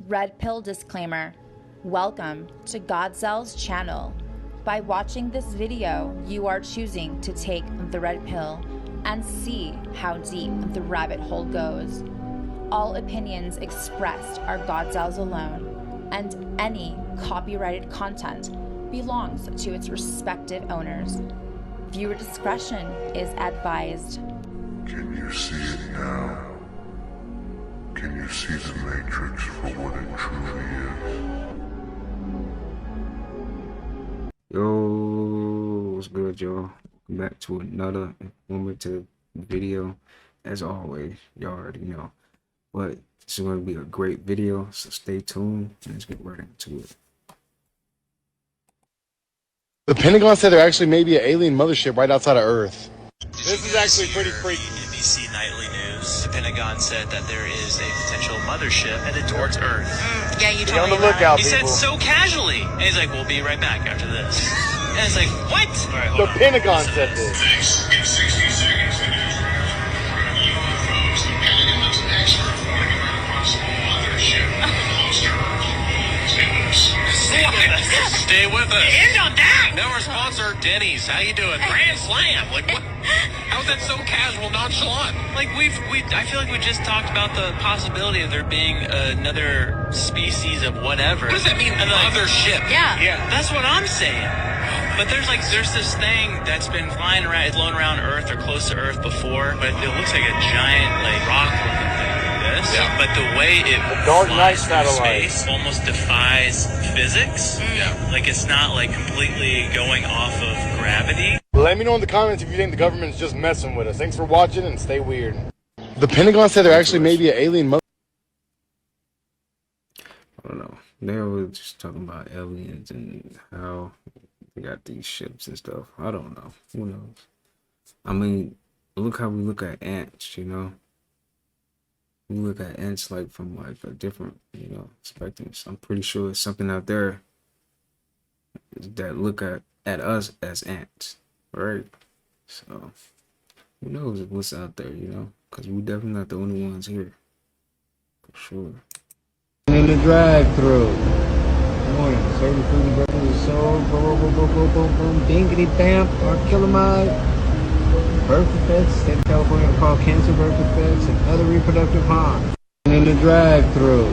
Red Pill disclaimer. Welcome to Gawdzell's channel. By watching this video, you are choosing to take the red pill and see how deep the rabbit hole goes. All opinions expressed are Gawdzell's alone, and any copyrighted content belongs to its respective owners. Viewer discretion is advised. Can you see it now? Can you see the Matrix for what it truly is? Yo, what's good, y'all? Welcome back to another informative video. As always, y'all already know. But this is going to be a great video, so stay tuned and let's get right into it. The Pentagon said there actually may be an alien mothership right outside of Earth. This is actually pretty freaky. NBC Nightly News. The Pentagon said that there is a potential mothership headed towards Earth. Yeah, you Be told on me the lookout, He people. said so casually. And he's like, we'll be right back after this. And it's like, what? All right, hold The on. Pentagon Listen to said this. this. In 60 seconds, the news reporting UFOs. The Pentagon's expert warning about a possible mothership close to Earth. Stay with us. Stay with us. Stay with us. End on that. Now our sponsor, Denny's. How you doing? Grand Slam. Like, what? How is that so casual, nonchalant? Like, I feel like we just talked about the possibility of there being another species of whatever. What does that mean, another ship? Yeah. That's what I'm saying. But there's this thing that's been flying around, it's flown around Earth or close to Earth before, but it looks like a giant, like, rock-looking thing like this. Yeah. But the way it Dark Knight flies through satellite. space almost defies physics. Yeah. Like, it's not, like, completely going off of gravity. Let me know in the comments if you think the government's just messing with us. Thanks for watching and stay weird. The Pentagon said there actually may be an alien mothership. I don't know. They were just talking about aliens and how they got these ships and stuff. I don't know. Who knows? I mean, look how we look at ants, you know? We look at ants like from like a different, spectrum. I'm pretty sure it's something out there that look at us as ants, right? So who knows what's out there, because we're definitely not the only ones here, for sure. In the drive-thru. Morning, serving food and breakfast is sold. Boom, boom, boom, boom, boom, boom. Dingity bam, archilimide. Birth defects, state of California are called cancer birth defects and other reproductive harm. In the drive-thru.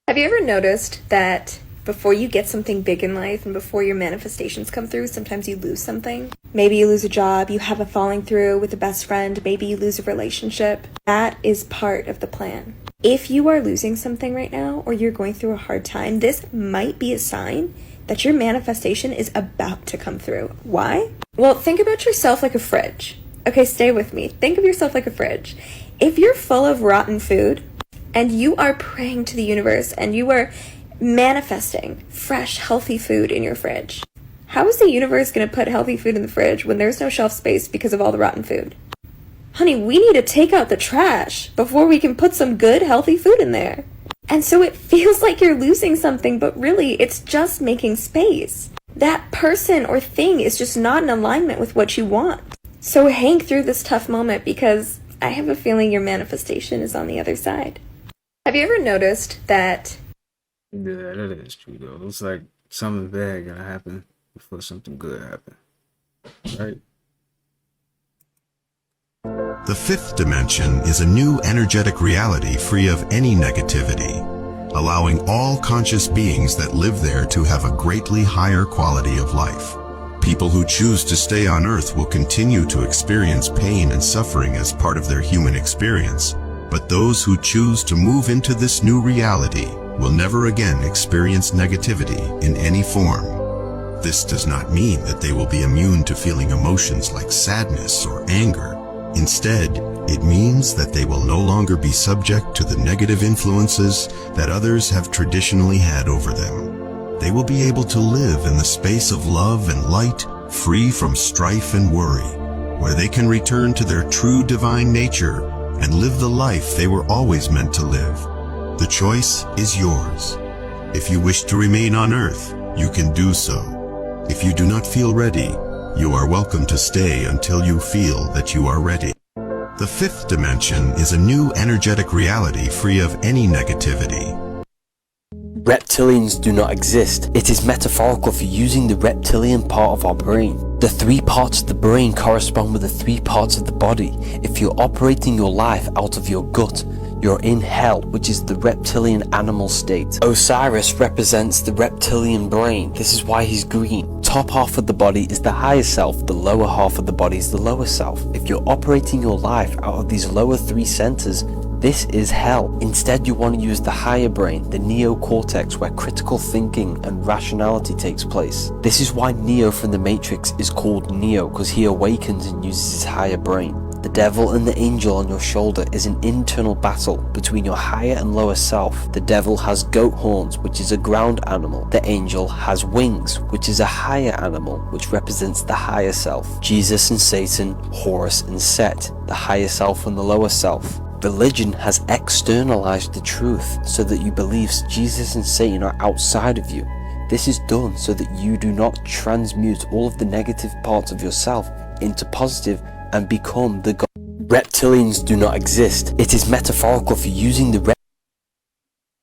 Have you ever noticed that before you get something big in life and before your manifestations come through, sometimes you lose something? Maybe you lose a job, you have a falling through with a best friend, maybe you lose a relationship. That is part of the plan. If you are losing something right now or you're going through a hard time, this might be a sign that your manifestation is about to come through. Why? Well, think about yourself like a fridge. Okay, stay with me. Think of yourself like a fridge. If you're full of rotten food and you are praying to the universe and you are manifesting fresh, healthy food in your fridge, how is the universe going to put healthy food in the fridge when there's no shelf space because of all the rotten food? Honey, we need to take out the trash before we can put some good, healthy food in there. And so it feels like you're losing something, but really it's just making space. That person or thing is just not in alignment with what you want. So hang through this tough moment because I have a feeling your manifestation is on the other side. Have you ever noticed that? Yeah, that is true though. It's like something bad gotta happen before something good happen, right? The fifth dimension is a new energetic reality free of any negativity, allowing all conscious beings that live there to have a greatly higher quality of life. People who choose to stay on Earth will continue to experience pain and suffering as part of their human experience, but those who choose to move into this new reality will never again experience negativity in any form. This does not mean that they will be immune to feeling emotions like sadness or anger. Instead, it means that they will no longer be subject to the negative influences that others have traditionally had over them. They will be able to live in the space of love and light, free from strife and worry, where they can return to their true divine nature and live the life they were always meant to live. The choice is yours. If you wish to remain on Earth, you can do so. If you do not feel ready, you are welcome to stay until you feel that you are ready. The fifth dimension is a new energetic reality free of any negativity. Reptilians do not exist. It is metaphorical for using the reptilian part of our brain. The three parts of the brain correspond with the three parts of the body. If you're operating your life out of your gut, you're in hell, which is the reptilian animal state. Osiris represents the reptilian brain. This is why he's green. Top half of the body is the higher self, the lower half of the body is the lower self. If you're operating your life out of these lower three centers, this is hell. Instead, you want to use the higher brain, the neocortex, where critical thinking and rationality takes place. This is why Neo from the Matrix is called Neo, because he awakens and uses his higher brain. The devil and the angel on your shoulder is an internal battle between your higher and lower self. The devil has goat horns, which is a ground animal. The angel has wings, which is a higher animal, which represents the higher self. Jesus and Satan, Horus and Set, the higher self and the lower self. Religion has externalized the truth so that you believe Jesus and Satan are outside of you. This is done so that you do not transmute all of the negative parts of yourself into positive and become the God. Reptilians do not exist. It is metaphorical for using the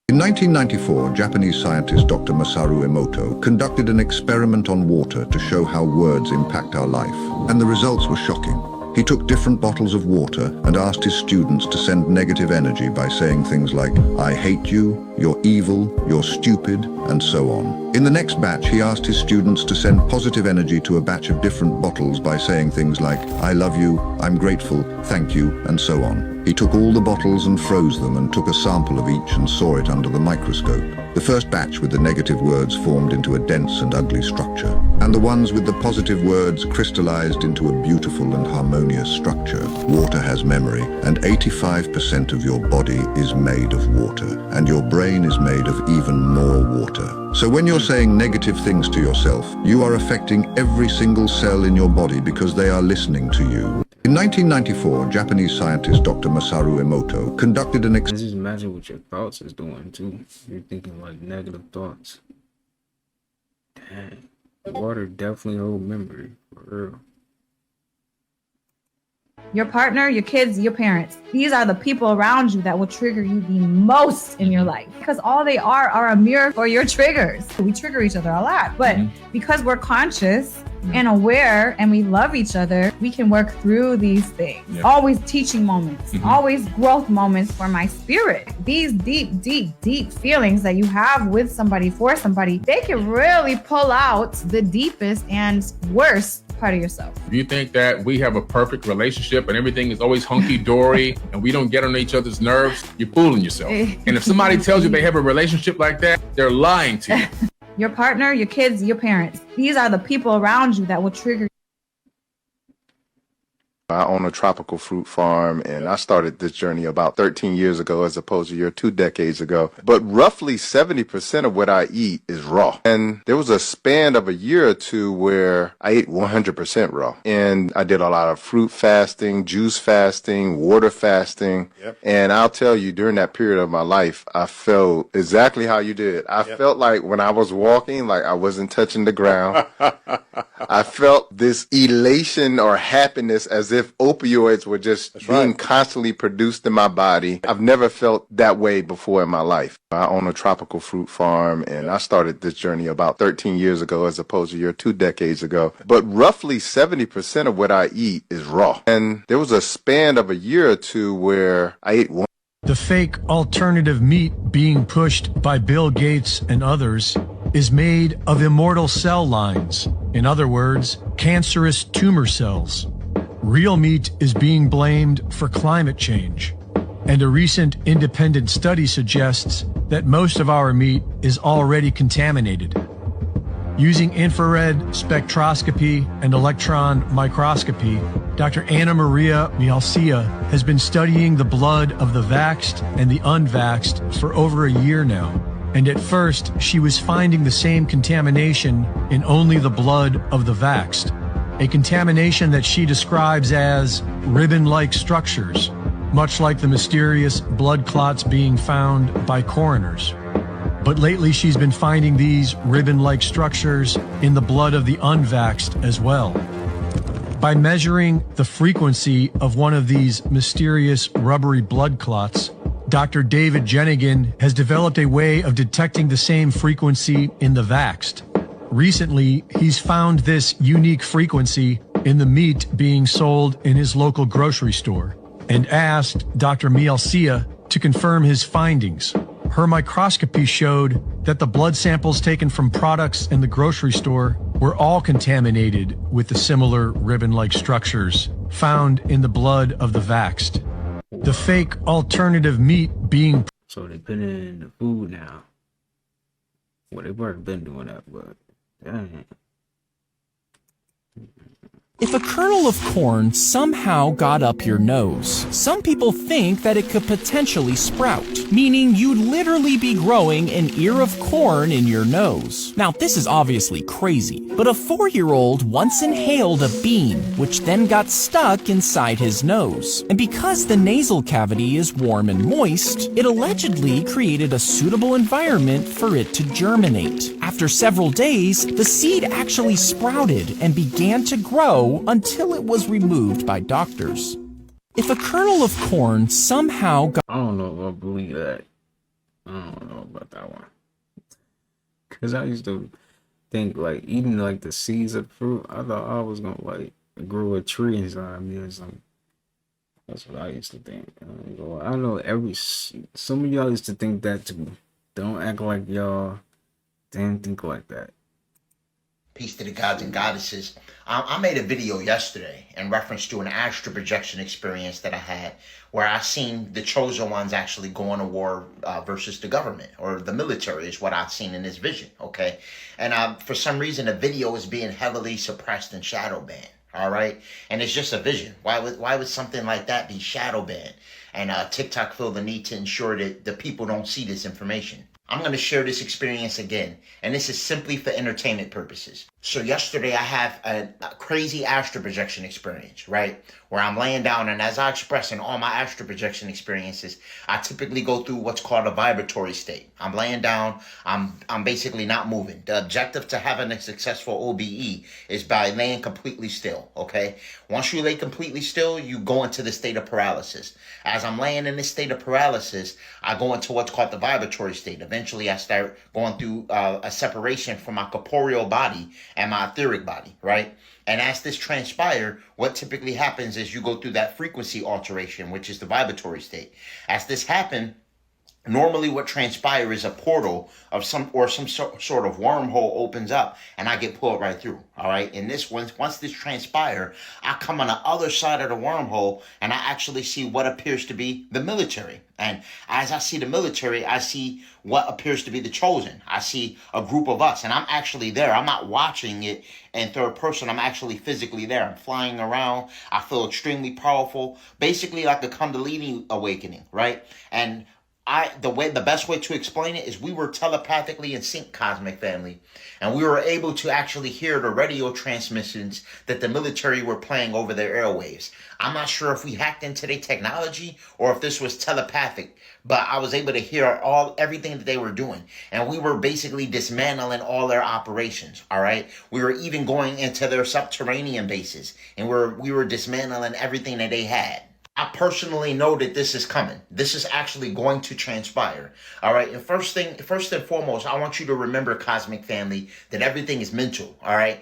In 1994, Japanese scientist Dr. Masaru Emoto conducted an experiment on water to show how words impact our life, and the results were shocking. He took different bottles of water and asked his students to send negative energy by saying things like, "I hate you," "You're evil," "You're stupid," and so on. In the next batch, he asked his students to send positive energy to a batch of different bottles by saying things like, "I love you," "I'm grateful," "Thank you," and so on. He took all the bottles and froze them and took a sample of each and saw it under the microscope. The first batch with the negative words formed into a dense and ugly structure, and the ones with the positive words crystallized into a beautiful and harmonious structure. Water has memory, and 85% of your body is made of water, and your brain is made of even more water. So when you're saying negative things to yourself, you are affecting every single cell in your body because they are listening to you. In 1994, Japanese scientist Dr. Masaru Emoto conducted an Just imagine what your thoughts is doing too. You're thinking like negative thoughts. Dang. Water definitely hold memory, for real. Your partner, your kids, your parents. These are the people around you that will trigger you the most in your life, because all they are a mirror for your triggers. We trigger each other a lot, but because we're conscious and aware and we love each other, we can work through these things. Always teaching moments, always growth moments for my spirit. These deep, deep, deep feelings that you have with somebody, for somebody, they can really pull out the deepest and worst part of yourself. If you think that we have a perfect relationship and everything is always hunky-dory and we don't get on each other's nerves, you're fooling yourself. And if somebody tells you they have a relationship like that, they're lying to you. Your partner, your kids, your parents. These are the people around you that will trigger. I own a tropical fruit farm, and I started this journey about 13 years ago as opposed to 2 decades ago. But roughly 70% of what I eat is raw. And there was a span of a year or two where I ate 100% raw. And I did a lot of fruit fasting, juice fasting, water fasting. And I'll tell you, during that period of my life, I felt exactly how you did. I felt like when I was walking, like I wasn't touching the ground. I felt this elation or happiness as if opioids were just being constantly produced in my body. I've never felt that way before in my life. I own a tropical fruit farm, and I started this journey about 13 years ago as opposed to 2 decades ago. But roughly 70% of what I eat is raw. And there was a span of a year or two where I ate one. The fake alternative meat being pushed by Bill Gates and others is made of immortal cell lines. In other words, cancerous tumor cells. Real meat is being blamed for climate change. And a recent independent study suggests that most of our meat is already contaminated. Using infrared spectroscopy and electron microscopy, Dr. Anna Maria Mialcia has been studying the blood of the vaxxed and the unvaxxed for over a year now. And at first, she was finding the same contamination in only the blood of the vaxxed, a contamination that she describes as ribbon-like structures, much like the mysterious blood clots being found by coroners. But lately she's been finding these ribbon-like structures in the blood of the unvaxxed as well. By measuring the frequency of one of these mysterious rubbery blood clots, Dr. David Jenigan has developed a way of detecting the same frequency in the vaxxed. Recently, he's found this unique frequency in the meat being sold in his local grocery store and asked Dr. Mielcia to confirm his findings. Her microscopy showed that the blood samples taken from products in the grocery store were all contaminated with the similar ribbon-like structures found in the blood of the vaxxed. The fake alternative meat being... So they put it in the food now. Well, they've already been doing that, but dang. If a kernel of corn somehow got up your nose, some people think that it could potentially sprout, meaning you'd literally be growing an ear of corn in your nose. Now, this is obviously crazy, but a 4-year-old once inhaled a bean, which then got stuck inside his nose. And because the nasal cavity is warm and moist, it allegedly created a suitable environment for it to germinate. After several days, the seed actually sprouted and began to grow until it was removed by doctors. If a kernel of corn somehow got... I don't know if I believe that. I don't know about that one. Because I used to think, like, eating, like, the seeds of fruit, I thought I was going to, like, grow a tree inside me or something. That's what I used to think. I know some of y'all used to think that too. Don't act like y'all didn't think like that. Peace to the gods and goddesses. I made a video yesterday in reference to an astral projection experience that I had where I seen the chosen ones actually going to war versus the government or the military is what I've seen in this vision, okay? And for some reason, the video is being heavily suppressed and shadow banned, all right? And it's just a vision. Why would something like that be shadow banned? And TikTok feel the need to ensure that the people don't see this information. I'm going to share this experience again, and this is simply for entertainment purposes. So yesterday I have a crazy astral projection experience, right? Where I'm laying down, and as I express in all my astral projection experiences, I typically go through what's called a vibratory state. I'm laying down, I'm basically not moving. The objective to having a successful OBE is by laying completely still, okay? Once you lay completely still, you go into the state of paralysis. As I'm laying in this state of paralysis, I go into what's called the vibratory state. Eventually, I start going through a separation from my corporeal body and my etheric body, right? And as this transpires, what typically happens is you go through that frequency alteration, which is the vibratory state. As this happens, normally what transpires is a portal of some sort of wormhole opens up and I get pulled right through. All right. And this once this transpires, I come on the other side of the wormhole and I actually see what appears to be the military. And as I see the military, I see what appears to be the chosen. I see a group of us and I'm actually there. I'm not watching it in third person. I'm actually physically there. I'm flying around. I feel extremely powerful, basically like a Kundalini awakening. Right. And the best way to explain it is we were telepathically in sync, cosmic family, and we were able to actually hear the radio transmissions that the military were playing over their airwaves. I'm not sure if we hacked into their technology or if this was telepathic, but I was able to hear everything that they were doing, and we were basically dismantling all their operations. All right, we were even going into their subterranean bases, and we were dismantling everything that they had. I personally know that this is coming. This is actually going to transpire. All right. And first and foremost, I want you to remember, cosmic family, that everything is mental. All right.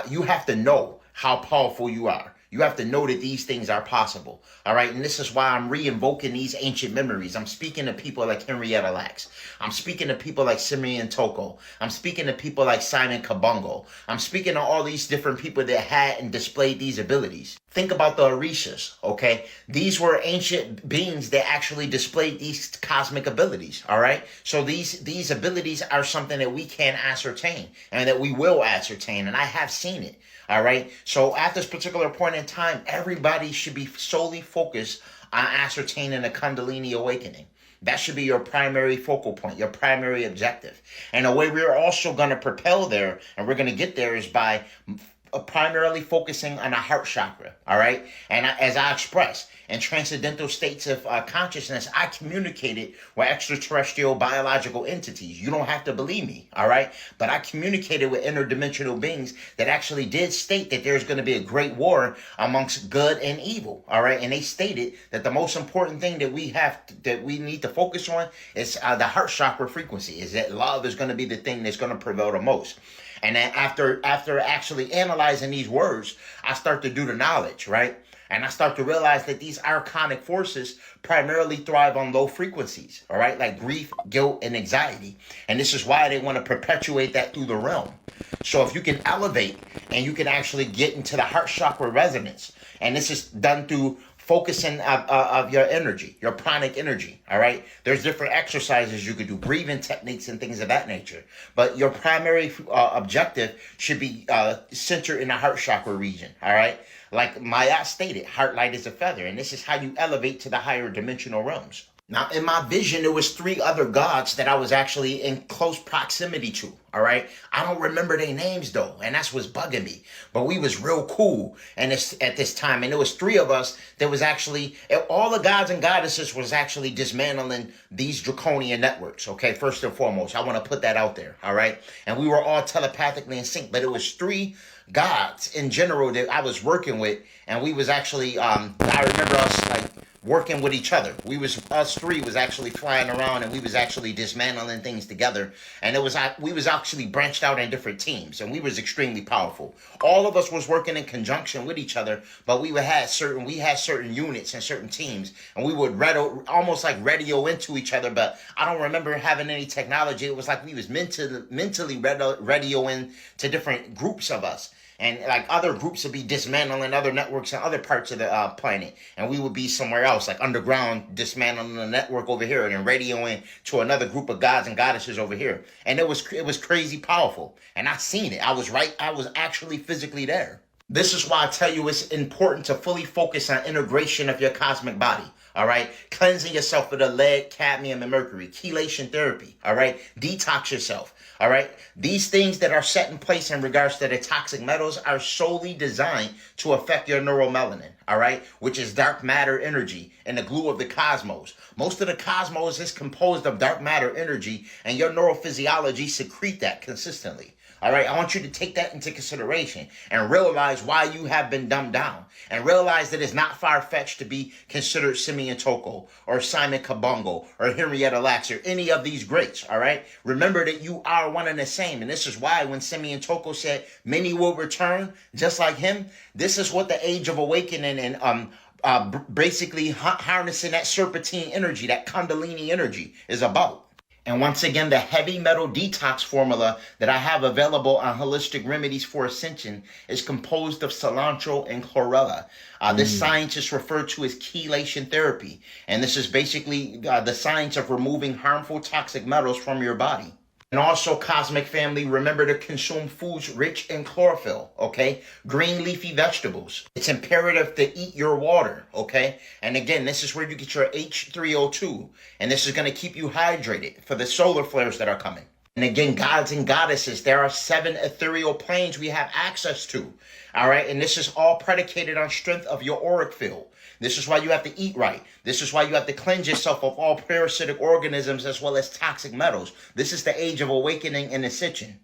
You have to know how powerful you are. You have to know that these things are possible. All right. And this is why I'm re-invoking these ancient memories. I'm speaking to people like Henrietta Lacks. I'm speaking to people like Simeon Toko. I'm speaking to people like Simon Kabungo. I'm speaking to all these different people that had and displayed these abilities. Think about the Orishas, okay? These were ancient beings that actually displayed these cosmic abilities, all right? So these abilities are something that we can ascertain and that we will ascertain, and I have seen it, all right? So at this particular point in time, everybody should be solely focused on ascertaining a Kundalini awakening. That should be your primary focal point, your primary objective. And the way we're also going to propel there, and we're going to get there, is by primarily focusing on the heart chakra, all right? And as I express, and transcendental states of consciousness, I communicated with extraterrestrial biological entities. You don't have to believe me, all right? But I communicated with interdimensional beings that actually did state that there's going to be a great war amongst good and evil, all right? And they stated that the most important thing that we need to focus on is the heart chakra frequency, is that love is going to be the thing that's going to prevail the most. And then after actually analyzing these words, I start to do the knowledge, right? And I start to realize that these archonic forces primarily thrive on low frequencies, all right? Like grief, guilt, and anxiety. And this is why they want to perpetuate that through the realm. So if you can elevate and you can actually get into the heart chakra resonance, and this is done through focusing of your energy, your pranic energy, all right? There's different exercises you could do, breathing techniques and things of that nature. But your primary objective should be centered in the heart chakra region, all right? Like Maya stated, heart light is a feather, and this is how you elevate to the higher dimensional realms. Now, in my vision, there was 3 other gods that I was actually in close proximity to, all right? I don't remember their names, though, and that's what's bugging me. But we was real cool and at this time, and there was 3 of us that was actually, all the gods and goddesses was actually dismantling these draconian networks, okay? First and foremost, I want to put that out there, all right? And we were all telepathically in sync, but it was 3 gods in general that I was working with, and we was actually, I remember us, like, working with each other. Us 3 was actually flying around, and we was actually dismantling things together. And we was actually branched out in different teams, and we was extremely powerful. All of us was working in conjunction with each other, but we had certain units and certain teams, and we would almost like radio into each other. But I don't remember having any technology. It was like we was mentally radioing to different groups of us. And like other groups would be dismantling other networks in other parts of the planet. And we would be somewhere else, like underground, dismantling the network over here and then radioing to another group of gods and goddesses over here. And it was crazy powerful. And I seen it. I was actually physically there. This is why I tell you it's important to fully focus on integration of your cosmic body. All right. Cleansing yourself with the lead, cadmium, and mercury. Chelation therapy. All right. Detox yourself. All right. These things that are set in place in regards to the toxic metals are solely designed to affect your neuromelanin. All right. Which is dark matter energy and the glue of the cosmos. Most of the cosmos is composed of dark matter energy, and your neurophysiology secrete that consistently. All right, I want you to take that into consideration and realize why you have been dumbed down, and realize that it's not far-fetched to be considered Simeon Toko or Simon Kabongo or Henrietta Lacks or any of these greats, all right? Remember that you are one and the same, and this is why when Simeon Toko said, many will return just like him, this is what the Age of Awakening and basically harnessing that serpentine energy, that Kundalini energy is about. And once again, the heavy metal detox formula that I have available on Holistic Remedies for Ascension is composed of cilantro and chlorella. This science is referred to as chelation therapy. And this is basically the science of removing harmful toxic metals from your body. And also, Cosmic Family, remember to consume foods rich in chlorophyll, okay? Green leafy vegetables. It's imperative to eat your water, okay? And again, this is where you get your H3O2. And this is going to keep you hydrated for the solar flares that are coming. And again, gods and goddesses, there are 7 ethereal planes we have access to, all right? And this is all predicated on strength of your auric field. This is why you have to eat right. This is why you have to cleanse yourself of all parasitic organisms as well as toxic metals. This is the Age of Awakening and Ascension.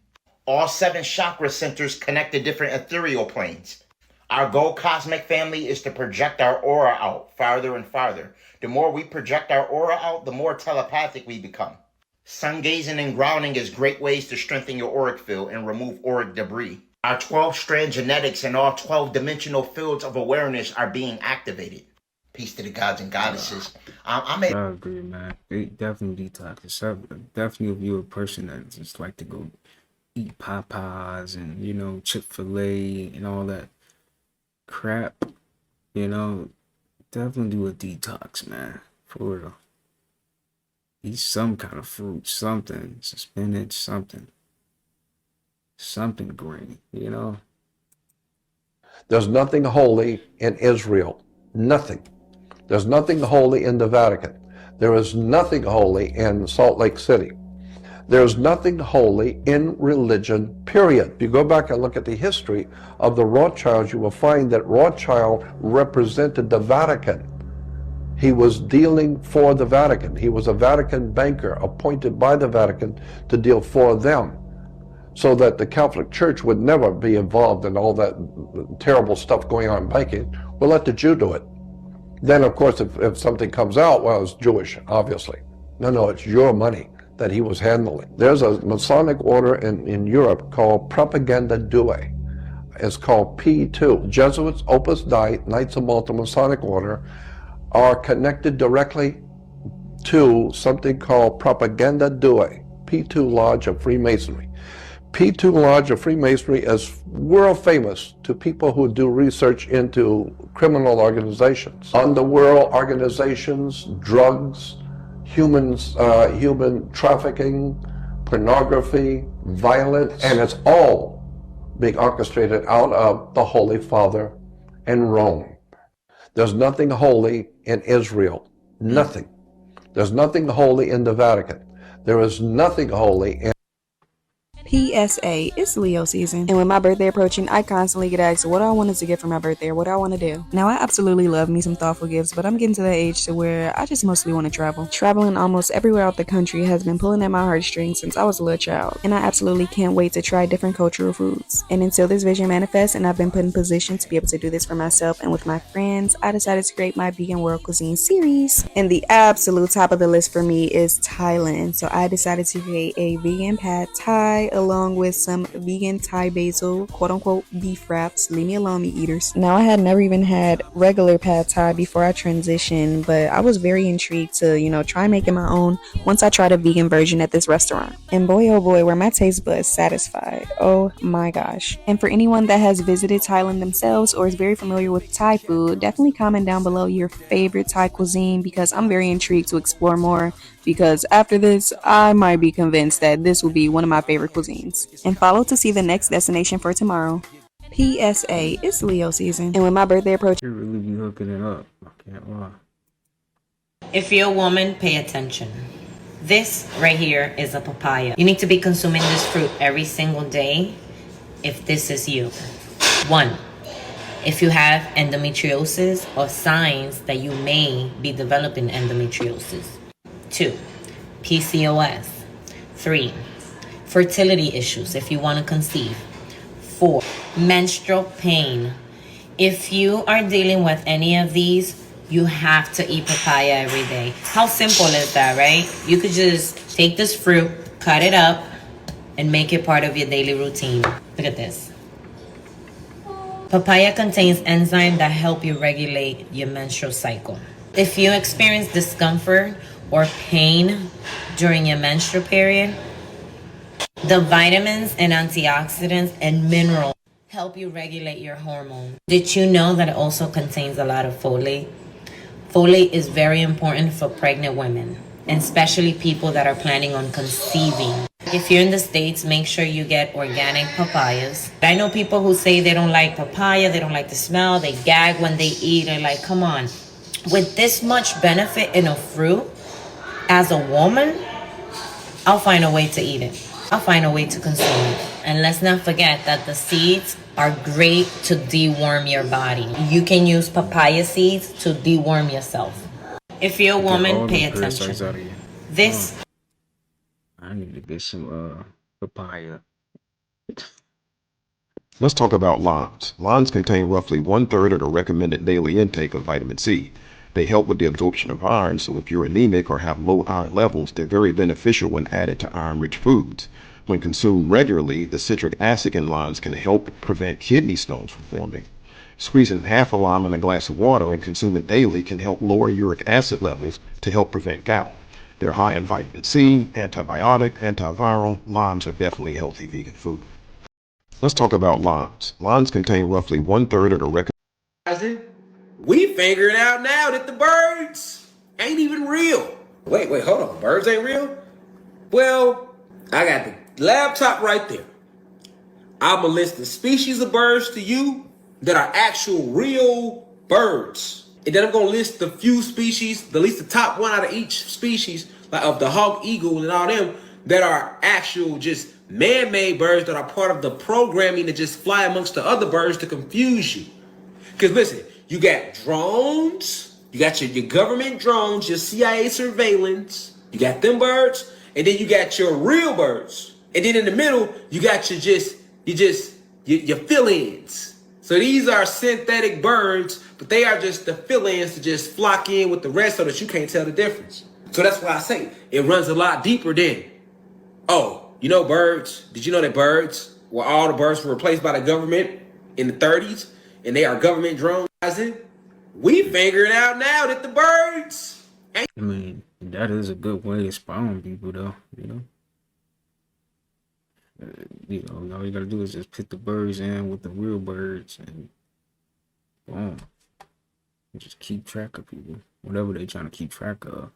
All 7 chakra centers connect to different ethereal planes. Our goal, Cosmic Family, is to project our aura out farther and farther. The more we project our aura out, the more telepathic we become. Sun gazing and grounding is great ways to strengthen your auric field and remove auric debris. Our 12-strand genetics and all 12-dimensional fields of awareness are being activated. Peace to the gods and goddesses. I agree, man. It definitely detox. Definitely if you're a person that just like to go eat Popeyes and, Chick-fil-A and all that crap, definitely do a detox, man. For real. Eat some kind of fruit, something, spinach, something green, There's nothing holy in Israel. Nothing. There's nothing holy in the Vatican. There is nothing holy in Salt Lake City. There's nothing holy in religion, period. If you go back and look at the history of the Rothschilds, you will find that Rothschild represented the Vatican. He was dealing for the Vatican. He was a Vatican banker appointed by the Vatican to deal for them, so that the Catholic Church would never be involved in all that terrible stuff going on in banking. We'll let the Jew do it. Then, of course, if something comes out, well, it's Jewish, obviously. No, it's your money that he was handling. There's a Masonic order in Europe called Propaganda Due. It's called P2. Jesuits, Opus Dei, Knights of Malta, Masonic order are connected directly to something called Propaganda Due, P2 Lodge of Freemasonry. P2 Lodge of Freemasonry is world famous to people who do research into criminal organizations, underworld organizations, drugs, human trafficking, pornography, violence, and it's all being orchestrated out of the Holy Father and Rome. There's nothing holy in Israel. Nothing. There's nothing holy in the Vatican. There is nothing holy in PSA, it's Leo season, and with my birthday approaching, I constantly get asked what I wanted to get for my birthday or what I want to do. Now, I absolutely love me some thoughtful gifts, but I'm getting to that age to where I just mostly want to travel. Traveling almost everywhere out the country has been pulling at my heartstrings since I was a little child, and I absolutely can't wait to try different cultural foods. And until this vision manifests and I've been put in position to be able to do this for myself and with my friends, I decided to create my Vegan World Cuisine series. And the absolute top of the list for me is Thailand, so I decided to create a vegan pad Thai along with some vegan Thai basil, quote-unquote beef wraps. Leave me alone, meat eaters. Now, I had never even had regular pad Thai before I transitioned, but I was very intrigued to, try making my own once I tried a vegan version at this restaurant. And boy, oh boy, were my taste buds satisfied. Oh my gosh. And for anyone that has visited Thailand themselves or is very familiar with Thai food, definitely comment down below your favorite Thai cuisine, because I'm very intrigued to explore more, because after this, I might be convinced that this will be one of my favorite cuisines. And follow to see the next destination for tomorrow. PSA, it's Leo season, and with my birthday approaching, You really be hooking it up. I can't lie. If you're a woman, pay attention. This right here is a papaya. You need to be consuming this fruit every single day if this is you. 1. If you have endometriosis or signs that you may be developing endometriosis. 2. PCOS. 3. Fertility issues if you want to conceive. 4. Menstrual pain. If you are dealing with any of these, you have to eat papaya every day. How simple is that, right? You could just take this fruit, cut it up, and make it part of your daily routine. Look at this. Papaya contains enzymes that help you regulate your menstrual cycle. If you experience discomfort or pain during your menstrual period, the vitamins and antioxidants and minerals help you regulate your hormones. Did you know that it also contains a lot of folate? Folate is very important for pregnant women, and especially people that are planning on conceiving. If you're in the States, make sure you get organic papayas. I know people who say they don't like papaya, they don't like the smell, they gag when they eat. They're like, come on. With this much benefit in a fruit, as a woman, I'll find a way to eat it. I'll find a way to consume it. And let's not forget that the seeds are great to deworm your body. You can use papaya seeds to deworm yourself. If you're a woman, pay attention. This I need to get some papaya. Let's talk about limes. Limes contain roughly 1/3 of the recommended daily intake of vitamin C. They help with the absorption of iron, so if you're anemic or have low iron levels, they're very beneficial when added to iron-rich foods. When consumed regularly, the citric acid in limes can help prevent kidney stones from forming. Squeezing half a lime in a glass of water and consuming it daily can help lower uric acid levels to help prevent gout. They're high in vitamin C, antibiotic, antiviral. Limes are definitely healthy vegan food. Let's talk about limes. Limes contain roughly 1/3 of the recommended. We figuring out now that the birds ain't even real. Wait, hold on. Birds ain't real? Well, I got the laptop right there. I'm gonna list the species of birds to you that are actual real birds. And then I'm gonna list the few species, at least the top one out of each species, like of the hawk, eagle, and all them, that are actual just man-made birds that are part of the programming to just fly amongst the other birds to confuse you. Because listen, you got drones, You got your government drones, your CIA surveillance. You got them birds, and then you got your real birds. And then in the middle, you got your fill-ins. So these are synthetic birds, but they are just the fill-ins to just flock in with the rest so that you can't tell the difference. So that's why I say it runs a lot deeper than, oh, you know birds? Did you know that birds, all the birds were replaced by the government in the 30s, and they are government drones? We figuring out now that the birds ain't. I mean, that is a good way to spy on people, though, you know? All you gotta do is just put the birds in with the real birds and boom. And just keep track of people, whatever they trying to keep track of.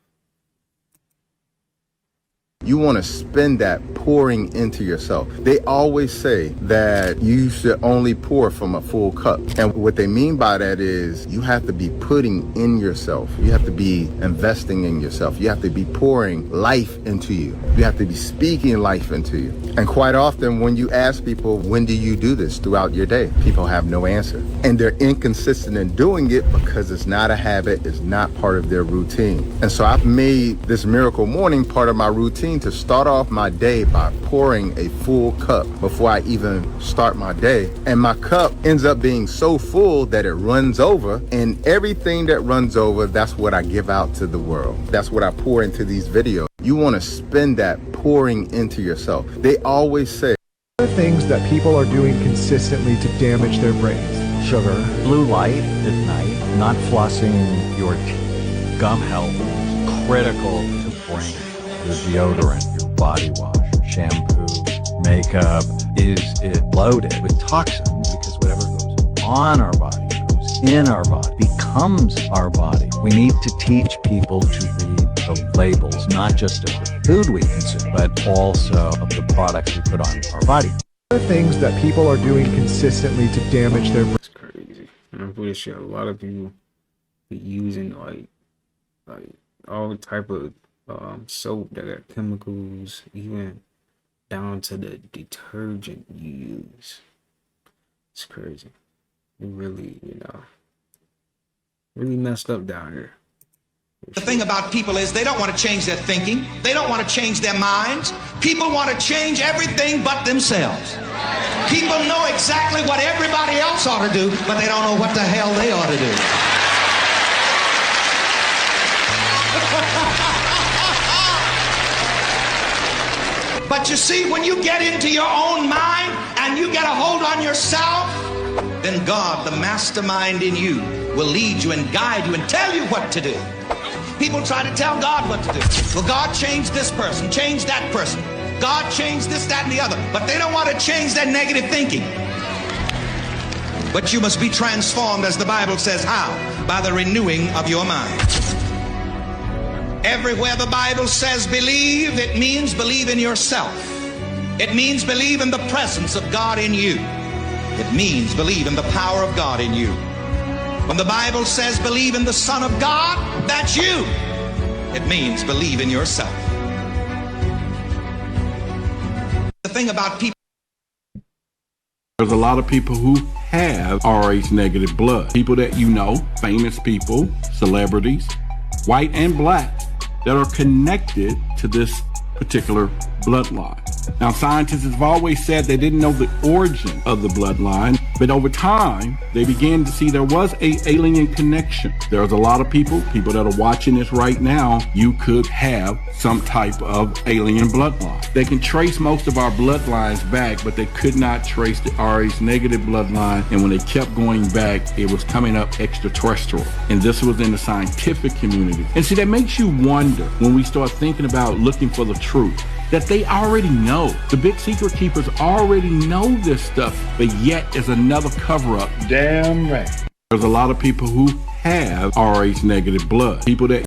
You want to spend that pouring into yourself. They always say that you should only pour from a full cup. And what they mean by that is you have to be putting in yourself. You have to be investing in yourself. You have to be pouring life into you. You have to be speaking life into you. And quite often when you ask people, when do you do this throughout your day? People have no answer. And they're inconsistent in doing it because it's not a habit. It's not part of their routine. And so I've made this miracle morning part of my routine to start off my day by pouring a full cup before I even start my day. And my cup ends up being so full that it runs over, and everything that runs over, that's what I give out to the world. That's what I pour into these videos. You want to spend that pouring into yourself. They always say things that people are doing consistently to damage their brains. Sugar, blue light at night, not flossing your teeth, gum health is critical to brain. Your deodorant, your body wash, your shampoo, makeup, is it loaded with toxins? Because whatever goes on our body, goes in our body, becomes our body. We need to teach people to read the labels, not just of the food we consume, but also of the products we put on our body. Things that people are doing consistently to damage their brains. It's crazy. And I'm pretty sure a lot of people be using like all type of soap that got chemicals, even down to the detergent you use. It's crazy. It really, really messed up down here. The thing about people is they don't want to change their thinking. They don't want to change their minds. People want to change everything but themselves. People know exactly what everybody else ought to do, but they don't know what the hell they ought to do. But you see, when you get into your own mind and you get a hold on yourself, then God, the mastermind in you, will lead you and guide you and tell you what to do. People try to tell God what to do. Well, God changed this person, changed that person. God changed this, that, and the other. But they don't want to change their negative thinking. But you must be transformed, as the Bible says. How? By the renewing of your mind. Everywhere the Bible says believe, it means believe in yourself. It means believe in the presence of God in you. It means believe in the power of God in you. When the Bible says believe in the Son of God, that's you. It means believe in yourself. The thing about people, there's a lot of people who have Rh negative blood. People that you know, famous people, celebrities, white and black, that are connected to this particular bloodline. Now, scientists have always said they didn't know the origin of the bloodline, but over time, they began to see there was an alien connection. There's a lot of people that are watching this right now, you could have some type of alien bloodline. They can trace most of our bloodlines back, but they could not trace the Rh negative bloodline, and when they kept going back, it was coming up extraterrestrial. And this was in the scientific community. And see, that makes you wonder when we start thinking about looking for the truth, that they already know. The big secret keepers already know this stuff, but yet is another cover-up. Damn right. There's a lot of people who have Rh negative blood. People that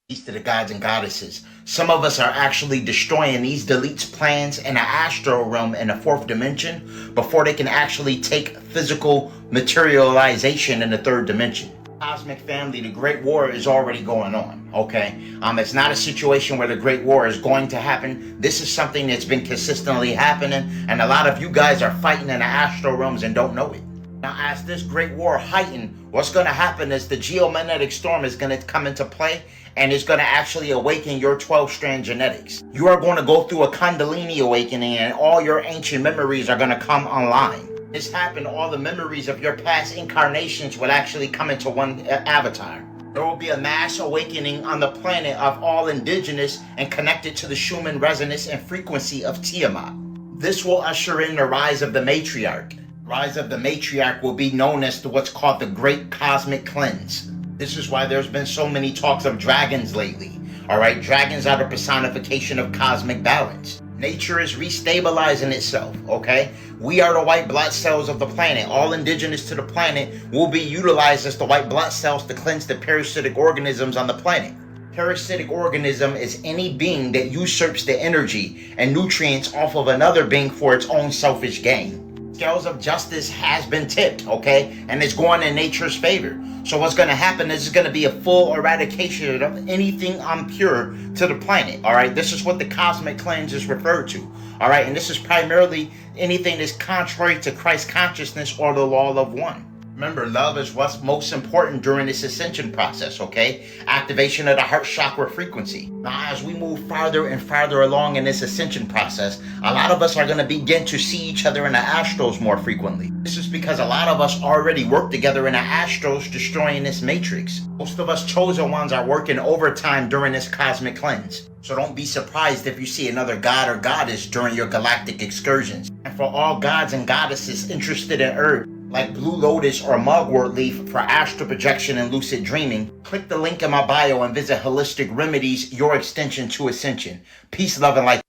Peace to the gods and goddesses. Some of us are actually destroying these deletes plans in the astral realm in the fourth dimension before they can actually take physical materialization in the third dimension. Cosmic family, the Great War is already going on, okay? It's not a situation where the Great War is going to happen. This is something that's been consistently happening, and a lot of you guys are fighting in the astral realms and don't know it. Now, as this great war heightened, what's going to happen is the geomagnetic storm is going to come into play, and it's going to actually awaken your 12-strand genetics. You are going to go through a Kundalini awakening, and all your ancient memories are going to come online. This happened, all the memories of your past incarnations will actually come into one avatar. There will be a mass awakening on the planet of all indigenous and connected to the Schumann resonance and frequency of Tiamat. This will usher in the rise of the matriarch. Rise of the matriarch will be known as what's called the Great Cosmic Cleanse. This is why there's been so many talks of dragons lately. Alright, dragons are the personification of cosmic balance. Nature is restabilizing itself, okay? We are the white blood cells of the planet. All indigenous to the planet will be utilized as the white blood cells to cleanse the parasitic organisms on the planet. Parasitic organism is any being that usurps the energy and nutrients off of another being for its own selfish gain. Scales of justice has been tipped, okay? And it's going in nature's favor. So what's going to happen is it's going to be a full eradication of anything impure to the planet, all right? This is what the cosmic cleanse is referred to, all right? And this is primarily anything that's contrary to Christ consciousness or the law of one. Remember, love is what's most important during this ascension process, okay? Activation of the heart chakra frequency. Now, as we move farther and farther along in this ascension process, a lot of us are going to begin to see each other in the astrals more frequently. This is because a lot of us already work together in the astrals, destroying this matrix. Most of us chosen ones are working overtime during this cosmic cleanse. So don't be surprised if you see another god or goddess during your galactic excursions. And for all gods and goddesses interested in Earth, like Blue Lotus or Mugwort Leaf for astral projection and lucid dreaming, click the link in my bio and visit Holistic Remedies, your extension to ascension. Peace, love, and light.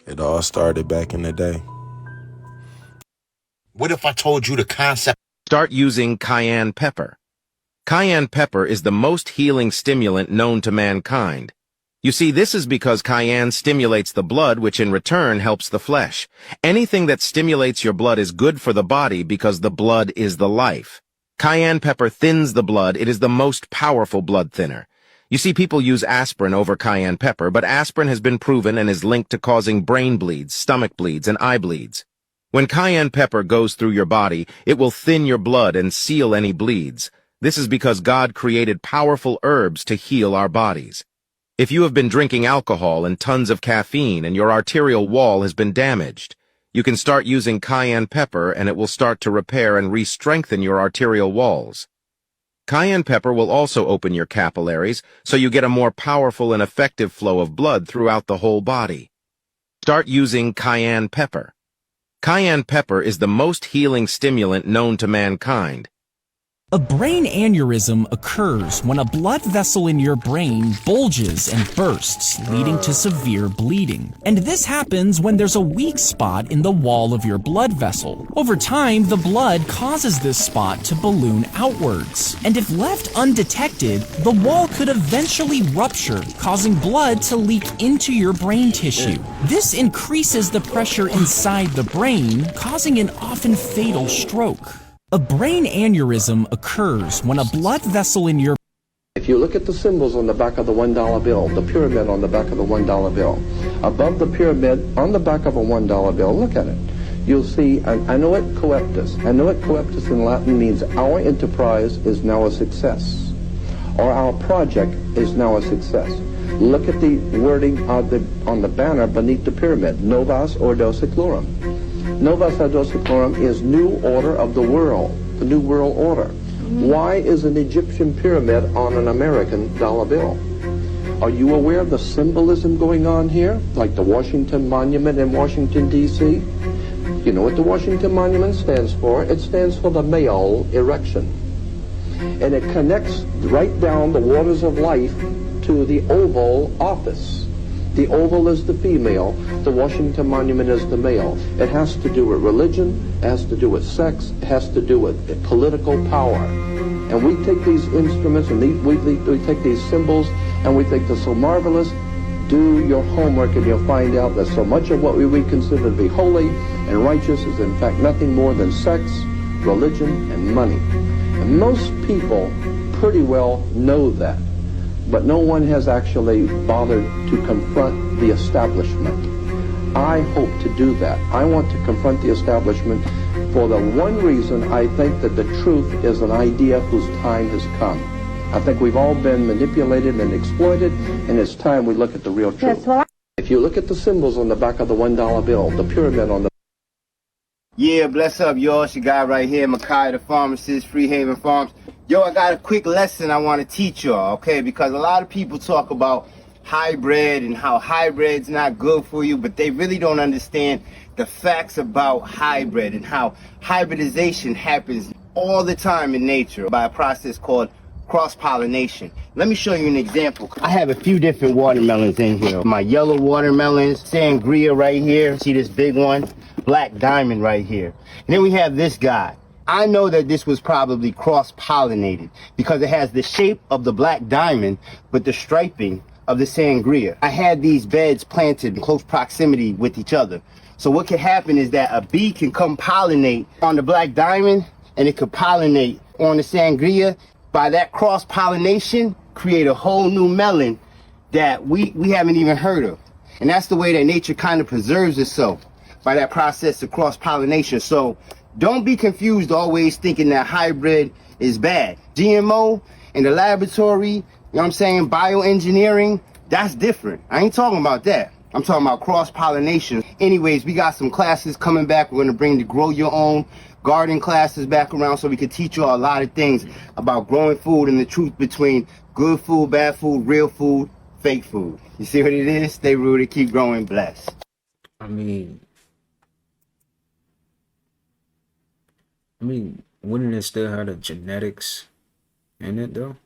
It all started back in the day. What if I told you the concept? Start using cayenne pepper. Cayenne pepper is the most healing stimulant known to mankind. You see, this is because cayenne stimulates the blood, which in return helps the flesh. Anything that stimulates your blood is good for the body because the blood is the life. Cayenne pepper thins the blood. It is the most powerful blood thinner. You see, people use aspirin over cayenne pepper, but aspirin has been proven and is linked to causing brain bleeds, stomach bleeds, and eye bleeds. When cayenne pepper goes through your body, it will thin your blood and seal any bleeds. This is because God created powerful herbs to heal our bodies. If you have been drinking alcohol and tons of caffeine and your arterial wall has been damaged, you can start using cayenne pepper and it will start to repair and re-strengthen your arterial walls. Cayenne pepper will also open your capillaries so you get a more powerful and effective flow of blood throughout the whole body. Start using cayenne pepper. Cayenne pepper is the most healing stimulant known to mankind. A brain aneurysm occurs when a blood vessel in your brain bulges and bursts, leading to severe bleeding. And this happens when there's a weak spot in the wall of your blood vessel. Over time, the blood causes this spot to balloon outwards. And if left undetected, the wall could eventually rupture, causing blood to leak into your brain tissue. This increases the pressure inside the brain, causing an often fatal stroke. A brain aneurysm occurs when a blood vessel in your... If you look at the symbols on the back of the $1 bill, the pyramid on the back of the $1 bill, above the pyramid on the back of a $1 bill, look at it. You'll see an annuit coeptus. Annuit coeptus in Latin means our enterprise is now a success, or our project is now a success. Look at the wording on the banner beneath the pyramid, Novas Ordo Seclorum. Novus Ordo Seclorum is new order of the world, the new world order. Why is an Egyptian pyramid on an American dollar bill? Are you aware of the symbolism going on here? Like the Washington Monument in Washington, D.C.? You know what the Washington Monument stands for? It stands for the male erection. And it connects right down the waters of life to the Oval Office. The oval is the female, the Washington Monument is the male. It has to do with religion, it has to do with sex, it has to do with political power. And we take these instruments and we take these symbols and we think they're so marvelous. Do your homework and you'll find out that so much of what we consider to be holy and righteous is in fact nothing more than sex, religion, and money. And most people pretty well know that. But no one has actually bothered to confront the establishment. I hope to do that. I want to confront the establishment for the one reason I think that the truth is an idea whose time has come. I think we've all been manipulated and exploited, and it's time we look at the real truth. If you look at the symbols on the back of the $1 bill, the pyramid on the Yeah, bless up, y'all. It's your guy right here, Makai the pharmacist, Freehaven Farms. Yo, I got a quick lesson I want to teach y'all, okay? Because a lot of people talk about hybrid and how hybrid's not good for you, but they really don't understand the facts about hybrid and how hybridization happens all the time in nature by a process called cross-pollination. Let me show you an example. I have a few different watermelons in here. My yellow watermelons, sangria right here. See this big one? Black diamond right here. And then we have this guy. I know that this was probably cross-pollinated because it has the shape of the black diamond, but the striping of the sangria. I had these beds planted in close proximity with each other. So what can happen is that a bee can come pollinate on the black diamond and it could pollinate on the sangria. By that cross-pollination, create a whole new melon that we haven't even heard of. And that's the way that nature kind of preserves itself, by that process of cross-pollination. So don't be confused always thinking that hybrid is bad. GMO in the laboratory, you know what I'm saying, bioengineering, that's different. I ain't talking about that. I'm talking about cross-pollination. Anyways, we got some classes coming back. We're going to bring the Grow Your Own garden classes back around so we can teach you all a lot of things about growing food and the truth between good food, bad food, real food, fake food. You see what it is? Stay rooted, keep growing, blessed. I mean, wouldn't it still have the genetics in it though?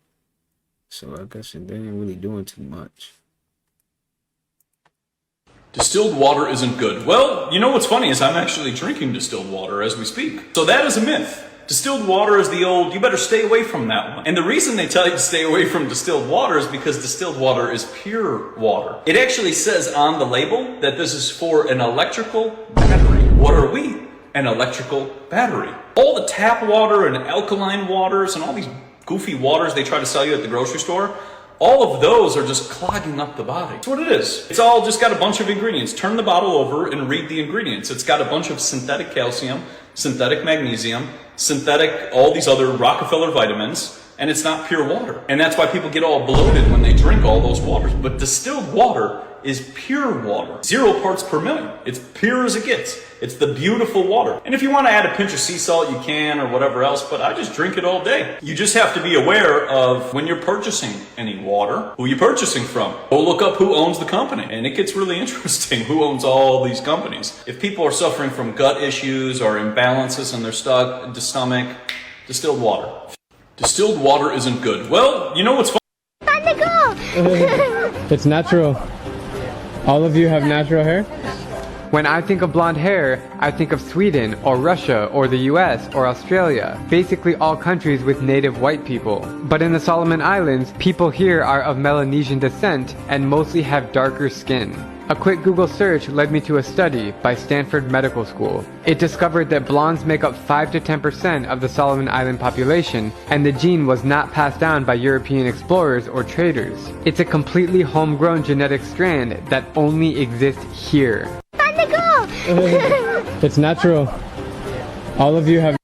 So I guess they ain't really doing too much. Distilled water isn't good. Well, you know what's funny is I'm actually drinking distilled water as we speak. So that is a myth. Distilled water is the old, you better stay away from that one. And the reason they tell you to stay away from distilled water is because distilled water is pure water. It actually says on the label that this is for an electrical battery. What are we? An electrical battery. All the tap water and alkaline waters and all these goofy waters they try to sell you at the grocery store, all of those are just clogging up the body. That's what it is. It's all just got a bunch of ingredients. Turn the bottle over and read the ingredients. It's got a bunch of synthetic calcium, synthetic magnesium, synthetic, all these other Rockefeller vitamins, and it's not pure water. And that's why people get all bloated when they drink all those waters. But distilled water is pure water. 0 parts per million. It's pure as it gets. It's the beautiful water. And if you want to add a pinch of sea salt, you can, or whatever else, but I just drink it all day. You just have to be aware of when you're purchasing any water, who you're purchasing from. Go look up who owns the company. And it gets really interesting who owns all these companies. If people are suffering from gut issues or imbalances in their stomach, distilled water. Distilled water isn't good. Well, you know what's fun? It's natural. All of you have natural hair? When I think of blonde hair, I think of Sweden or Russia or the US or Australia, basically all countries with native white people. But in the Solomon Islands, people here are of Melanesian descent and mostly have darker skin. A quick Google search led me to a study by Stanford Medical School. It discovered that blondes make up 5 to 10% of the Solomon Island population, and the gene was not passed down by European explorers or traders. It's a completely homegrown genetic strand that only exists here. It's natural. All of you have.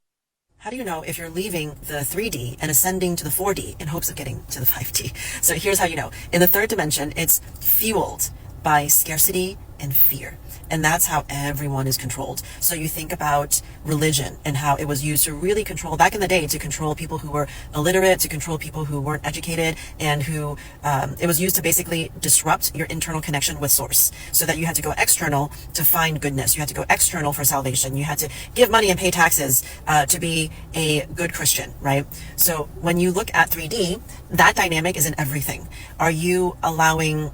How do you know if you're leaving the 3D and ascending to the 4D in hopes of getting to the 5D? So here's how you know. In the third dimension, it's fueled by scarcity and fear. And that's how everyone is controlled. So you think about religion and how it was used to really control, back in the day, to control people who were illiterate, to control people who weren't educated, and who, it was used to basically disrupt your internal connection with source. So that you had to go external to find goodness. You had to go external for salvation. You had to give money and pay taxes to be a good Christian, right? So when you look at 3D, that dynamic is in everything. Are you allowing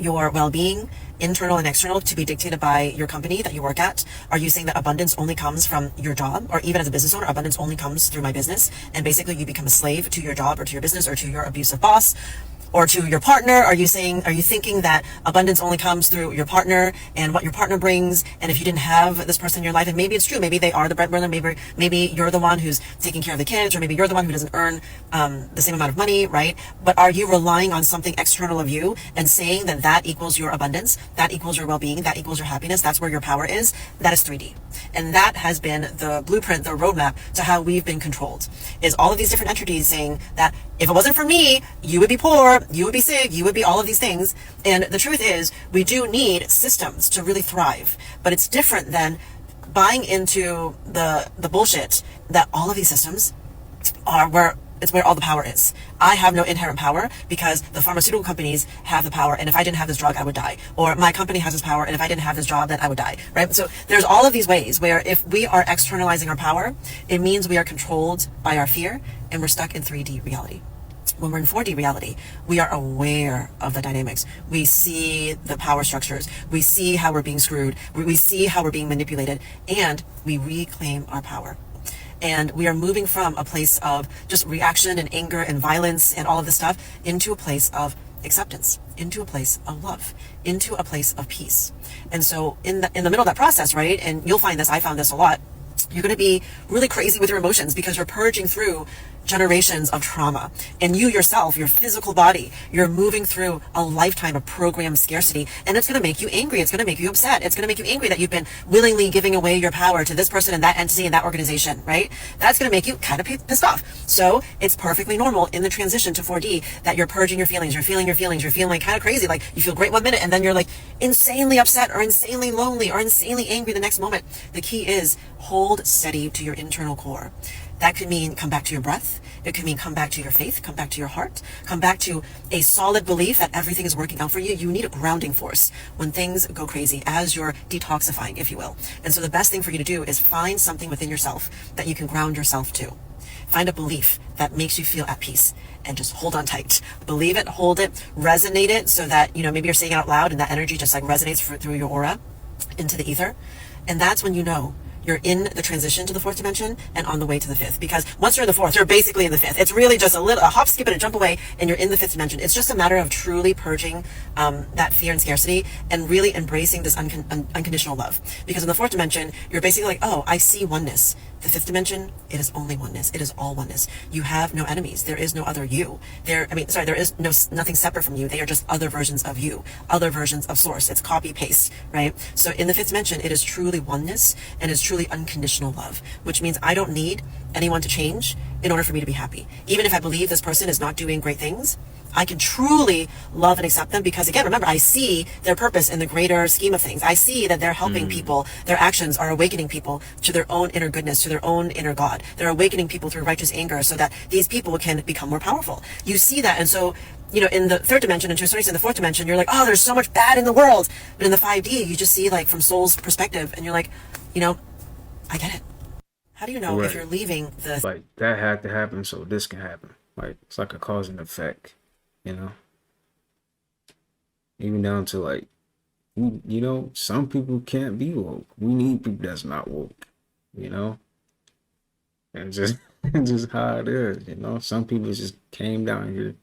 your well-being, internal and external, to be dictated by your company that you work at? Are you saying that abundance only comes from your job? Or even as a business owner, abundance only comes through my business, and basically you become a slave to your job or to your business or to your abusive boss? Or to your partner? Are you thinking that abundance only comes through your partner and what your partner brings? And if you didn't have this person in your life, and maybe it's true, maybe they are the breadwinner, maybe you're the one who's taking care of the kids, or maybe you're the one who doesn't earn the same amount of money, right? But are you relying on something external of you and saying that that equals your abundance, that equals your well-being, that equals your happiness, that's where your power is? That is 3D. And that has been the blueprint, the roadmap to how we've been controlled, is all of these different entities saying that if it wasn't for me, you would be poor, you would be sick, you would be all of these things. And the truth is, we do need systems to really thrive, but it's different than buying into the bullshit that all of these systems are where all the power is. I have no inherent power because the pharmaceutical companies have the power, and if I didn't have this drug, I would die. Or my company has this power, and if I didn't have this job, then I would die, right? So there's all of these ways where if we are externalizing our power, it means we are controlled by our fear, and we're stuck in 3D reality. When we're in 4D reality, we are aware of the dynamics. We see the power structures. We see how we're being screwed. We see how we're being manipulated, and we reclaim our power. And we are moving from a place of just reaction and anger and violence and all of this stuff into a place of acceptance, into a place of love, into a place of peace. And so in the middle of that process, right, and you'll find this, I found this a lot, you're going to be really crazy with your emotions because you're purging through generations of trauma. And you yourself, your physical body, you're moving through a lifetime of programmed scarcity, and it's going to make you angry. It's going to make you upset. It's going to make you angry that you've been willingly giving away your power to this person and that entity and that organization, right? That's going to make you kind of pissed off. So it's perfectly normal in the transition to 4D that you're purging your feelings. You're feeling your feelings. You're feeling kind of crazy. Like you feel great one minute and then you're like insanely upset or insanely lonely or insanely angry the next moment. The key is hold steady to your internal core. That could mean come back to your breath. It could mean come back to your faith, come back to your heart, come back to a solid belief that everything is working out for you. You need a grounding force when things go crazy as you're detoxifying, if you will. And so the best thing for you to do is find something within yourself that you can ground yourself to. Find a belief that makes you feel at peace and just hold on tight. Believe it, hold it, resonate it so that, maybe you're saying it out loud and that energy just like resonates through your aura into the ether. And that's when you know you're in the transition to the 4th dimension and on the way to the 5th. Because once you're in the 4th, you're basically in the 5th. It's really just a hop, skip, and a jump away, and you're in the 5th dimension. It's just a matter of truly purging that fear and scarcity and really embracing this unconditional love. Because in the 4th dimension, you're basically like, oh, I see oneness. The 5th dimension, it is only oneness. It is all oneness. You have no enemies. There is no other you. There is nothing separate from you. They are just other versions of you, other versions of source. It's copy paste, right? So in the 5th dimension, it is truly oneness and is truly unconditional love, which means I don't need anyone to change in order for me to be happy. Even if I believe this person is not doing great things, I can truly love and accept them because, again, remember, I see their purpose in the greater scheme of things. I see that they're helping people. Their actions are awakening people to their own inner goodness, to their own inner God. They're awakening people through righteous anger so that these people can become more powerful. You see that. And so, in the 3rd dimension and to a certain extent in the 4th dimension, you're like, oh, there's so much bad in the world. But in the 5D, you just see like from soul's perspective and you're like, I get it. How do you know if you're leaving the... Like, that had to happen so this can happen. Like, it's like a cause and effect, Even down to, like, some people can't be woke. We need people that's not woke, And just how it is, Some people just came down here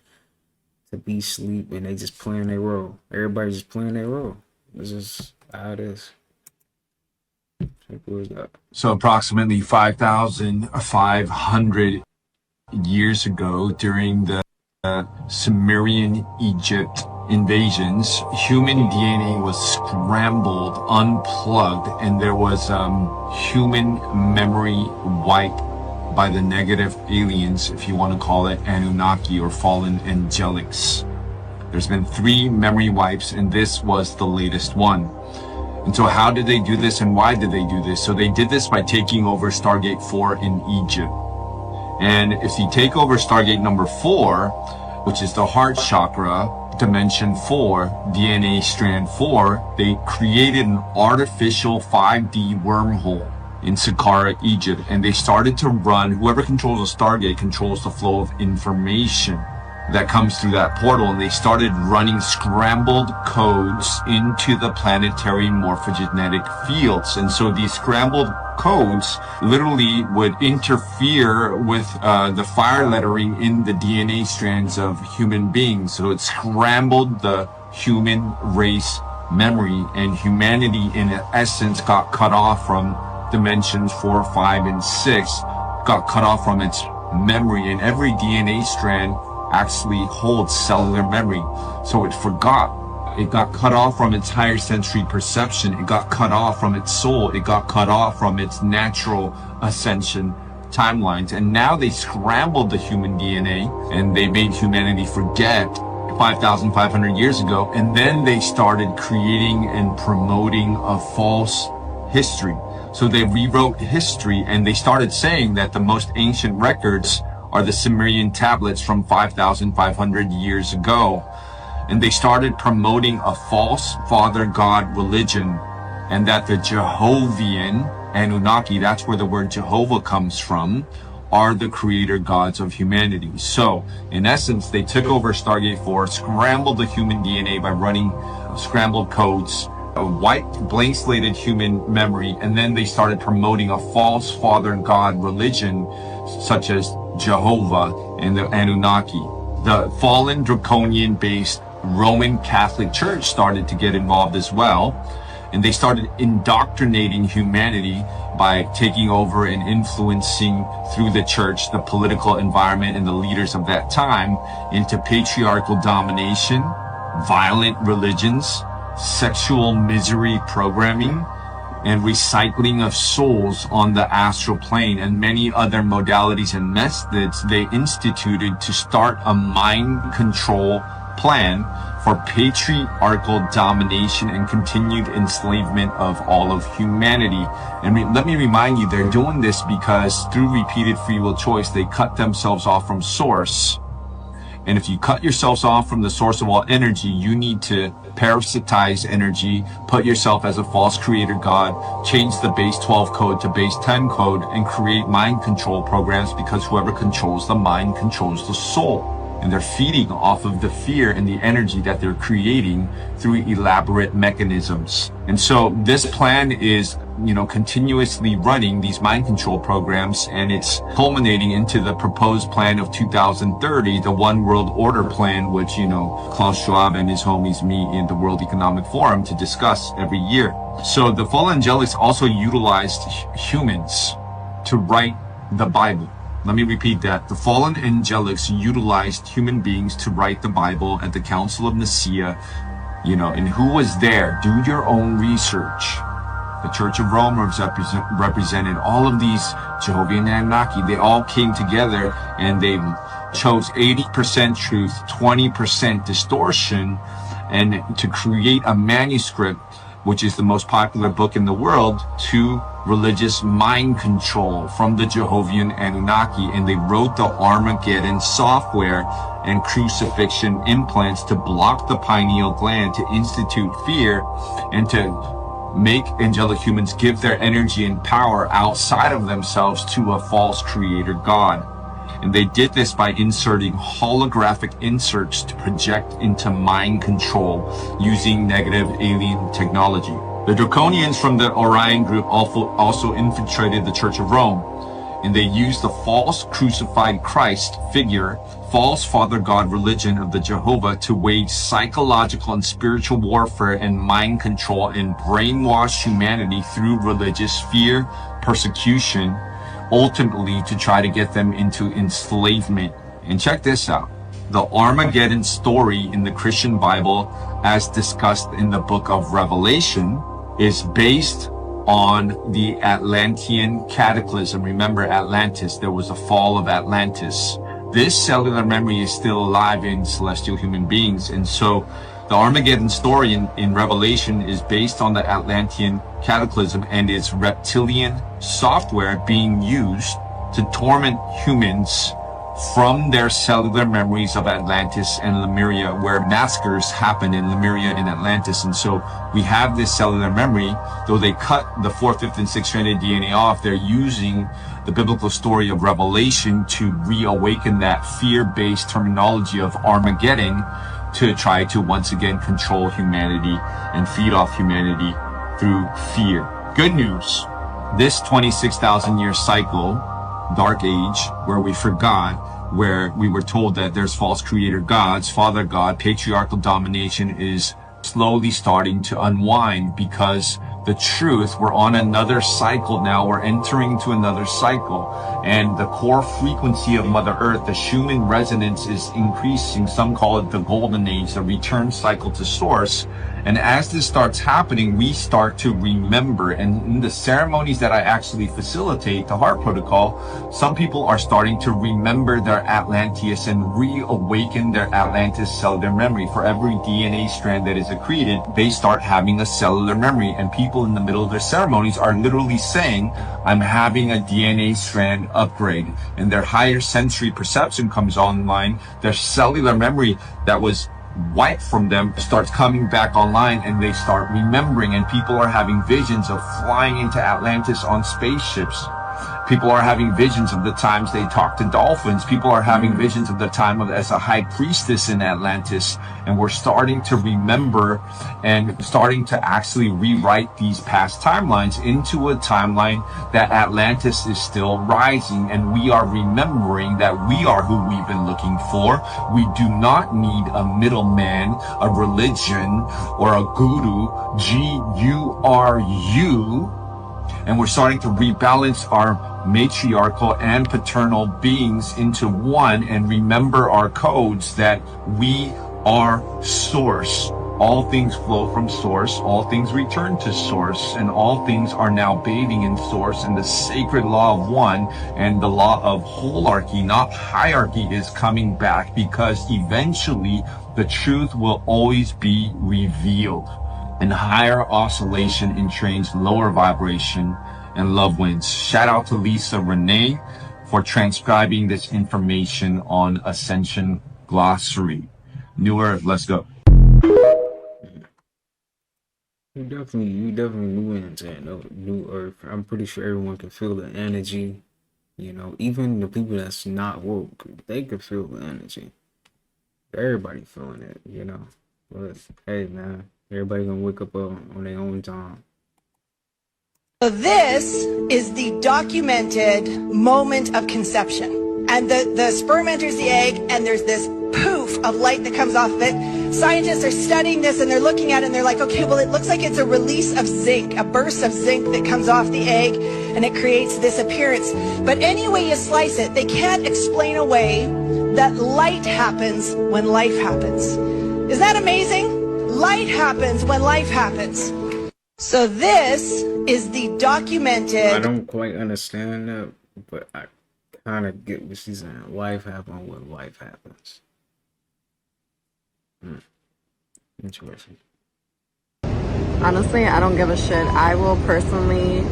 to be sleep and they just playing their role. Everybody's just playing their role. It's just how it is. So approximately 5,500 years ago, during the Sumerian Egypt invasions, human DNA was scrambled, unplugged, and there was human memory wiped by the negative aliens, if you want to call it Anunnaki or fallen angelics. There's been 3 memory wipes, and this was the latest one. And so how did they do this and why did they do this? So they did this by taking over Stargate 4 in Egypt. And if you take over Stargate number 4, which is the heart chakra, dimension 4, DNA strand 4, they created an artificial 5D wormhole in Saqqara, Egypt. And they started to run, whoever controls a Stargate controls the flow of information that comes through that portal, and they started running scrambled codes into the planetary morphogenetic fields. And so these scrambled codes literally would interfere with the fire lettering in the DNA strands of human beings. So it scrambled the human race memory, and humanity in essence got cut off from dimensions 4, 5, and 6, got cut off from its memory, and every DNA strand actually holds cellular memory. So it forgot. It got cut off from its higher sensory perception. It got cut off from its soul. It got cut off from its natural ascension timelines. And now they scrambled the human DNA and they made humanity forget 5,500 years ago. And then they started creating and promoting a false history. So they rewrote history, and they started saying that the most ancient records are the Sumerian tablets from 5,500 years ago. And they started promoting a false father god religion, and that the Jehovian Anunnaki, that's where the word Jehovah comes from, are the creator gods of humanity. So in essence, they took over Stargate 4, scrambled the human DNA by running scrambled codes, a white blank slated human memory, and then they started promoting a false father god religion such as Jehovah and the Anunnaki. The fallen draconian based Roman Catholic Church started to get involved as well, and they started indoctrinating humanity by taking over and influencing through the church the political environment and the leaders of that time into patriarchal domination, violent religions, sexual misery programming, and recycling of souls on the astral plane, and many other modalities and methods they instituted to start a mind control plan for patriarchal domination and continued enslavement of all of humanity. And let me remind you, they're doing this because through repeated free will choice, they cut themselves off from source. And if you cut yourselves off from the source of all energy, you need to parasitize energy, put yourself as a false creator god, change the base 12 code to base 10 code, and create mind control programs, because whoever controls the mind controls the soul. And they're feeding off of the fear and the energy that they're creating through elaborate mechanisms. And so this plan is, continuously running these mind control programs, and it's culminating into the proposed plan of 2030, the One World Order plan, which, Klaus Schwab and his homies meet in the World Economic Forum to discuss every year. So the fallen angelics also utilized humans to write the Bible. Let me repeat that. The fallen angelics utilized human beings to write the Bible at the Council of Nicaea, and who was there? Do your own research. The Church of Rome represented all of these Jehovah and Anunnaki. They all came together and they chose 80% truth, 20% distortion, and to create a manuscript, which is the most popular book in the world, to religious mind control from the Jehovian Anunnaki. And they wrote the Armageddon software and crucifixion implants to block the pineal gland, to institute fear, and to make angelic humans give their energy and power outside of themselves to a false creator god. And they did this by inserting holographic inserts to project into mind control using negative alien technology. The Draconians from the Orion group also infiltrated the Church of Rome, and they used the false crucified Christ figure, false father god religion of the Jehovah, to wage psychological and spiritual warfare and mind control and brainwash humanity through religious fear, persecution, ultimately to try to get them into enslavement. And check this out. The Armageddon story in the Christian Bible, as discussed in the book of Revelation, is based on the Atlantean cataclysm. Remember Atlantis, there was a fall of Atlantis. This cellular memory is still alive in celestial human beings. And so the Armageddon story in Revelation is based on the Atlantean cataclysm and its reptilian software being used to torment humans from their cellular memories of Atlantis and Lemuria, where massacres happened in Lemuria and Atlantis. And so we have this cellular memory. Though they cut the 4th, 5th, and 6th stranded DNA off, they're using the biblical story of Revelation to reawaken that fear-based terminology of Armageddon to try to once again control humanity and feed off humanity through fear. Good news. This 26,000 year cycle, dark age, where we forgot, where we were told that there's false creator gods, father god, patriarchal domination is slowly starting to unwind because the truth, we're on another cycle now. We're entering to another cycle. And the core frequency of Mother Earth, the Schumann resonance is increasing. Some call it the golden age, the return cycle to source. And as this starts happening, we start to remember. And in the ceremonies that I actually facilitate, the heart protocol, some people are starting to remember their Atlanteus and reawaken their Atlantis cellular memory. For every DNA strand that is accreted, they start having a cellular memory. And people in the middle of their ceremonies are literally saying, I'm having a DNA strand upgrade. And their higher sensory perception comes online. Their cellular memory that was wiped from them starts coming back online, and they start remembering. And people are having visions of flying into Atlantis on spaceships. People are having visions of the times they talk to dolphins. People are having visions of the time of as a high priestess in Atlantis. And we're starting to remember and starting to actually rewrite these past timelines into a timeline that Atlantis is still rising. And we are remembering that we are who we've been looking for. We do not need a middleman, a religion, or a guru. G-U-R-U. And we're starting to rebalance our matriarchal and paternal beings into one and remember our codes that we are source. All things flow from source, all things return to source, and all things are now bathing in source. And the sacred law of one and the law of holarchy, not hierarchy, is coming back, because eventually the truth will always be revealed. And higher oscillation entrains lower vibration, and love wins. Shout out to Lisa Renee for transcribing this information on Ascension Glossary. Newer, let's go. You definitely knew into New Earth. I'm pretty sure everyone can feel the energy. You know, even the people that's not woke, they can feel the energy. Everybody feeling it, you know. But hey, man, everybody gonna wake up on their own time. So this is the documented moment of conception. And the sperm enters the egg, and there's this poof of light that comes off of it. Scientists are studying this, and they're looking at it, and they're like, okay, well, it looks like it's a release of zinc, a burst of zinc that comes off the egg, and it creates this appearance. But any way you slice it, they can't explain away that light happens when life happens. Isn't that amazing? Light happens when life happens. So this is the documented... I don't quite understand that, but I kind of get what she's saying. Life happens when life happens. Interesting. Honestly, I don't give a shit. I will personally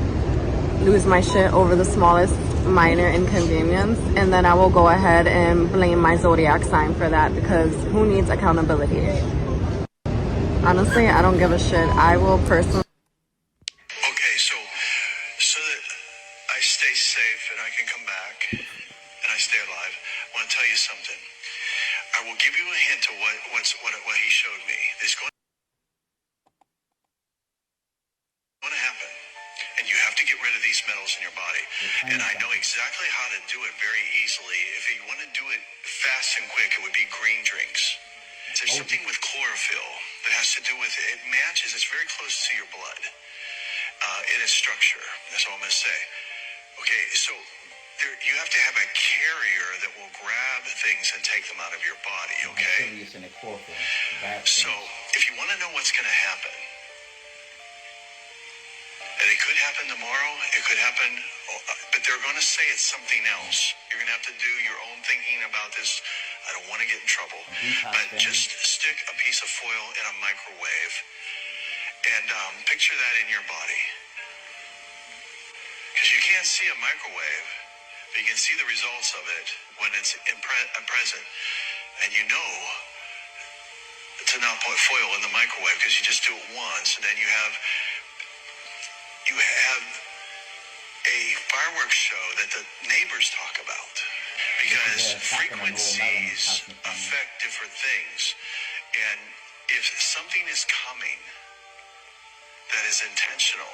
lose my shit over the smallest minor inconvenience, and then I will go ahead and blame my zodiac sign for that, because who needs accountability? Honestly, I don't give a shit. I will personally... Okay, so that I stay safe and I can come back and I stay alive, I want to tell you something. I will give you a hint of what he showed me. It's going to happen, and you have to get rid of these metals in your body. And I know exactly how to do it very easily. If you want to do it fast and quick, it would be green drinks. There's something with chlorophyll that has to do with it. It matches. It's very close to your blood in its structure. That's all I'm going to say. Okay, so you have to have a carrier that will grab things and take them out of your body, okay? So if you want to know what's going to happen, and it could happen tomorrow, it could happen, but they're going to say it's something else. You're going to have to do your own thinking about this. I don't want to get in trouble, but just stick a piece of foil in a microwave and picture that in your body. Because you can't see a microwave, but you can see the results of it when it's present. And you know to not put foil in the microwave, because you just do it once, and then you have a fireworks show that the neighbors talk about, because frequencies affect different things. And if something is coming that is intentional,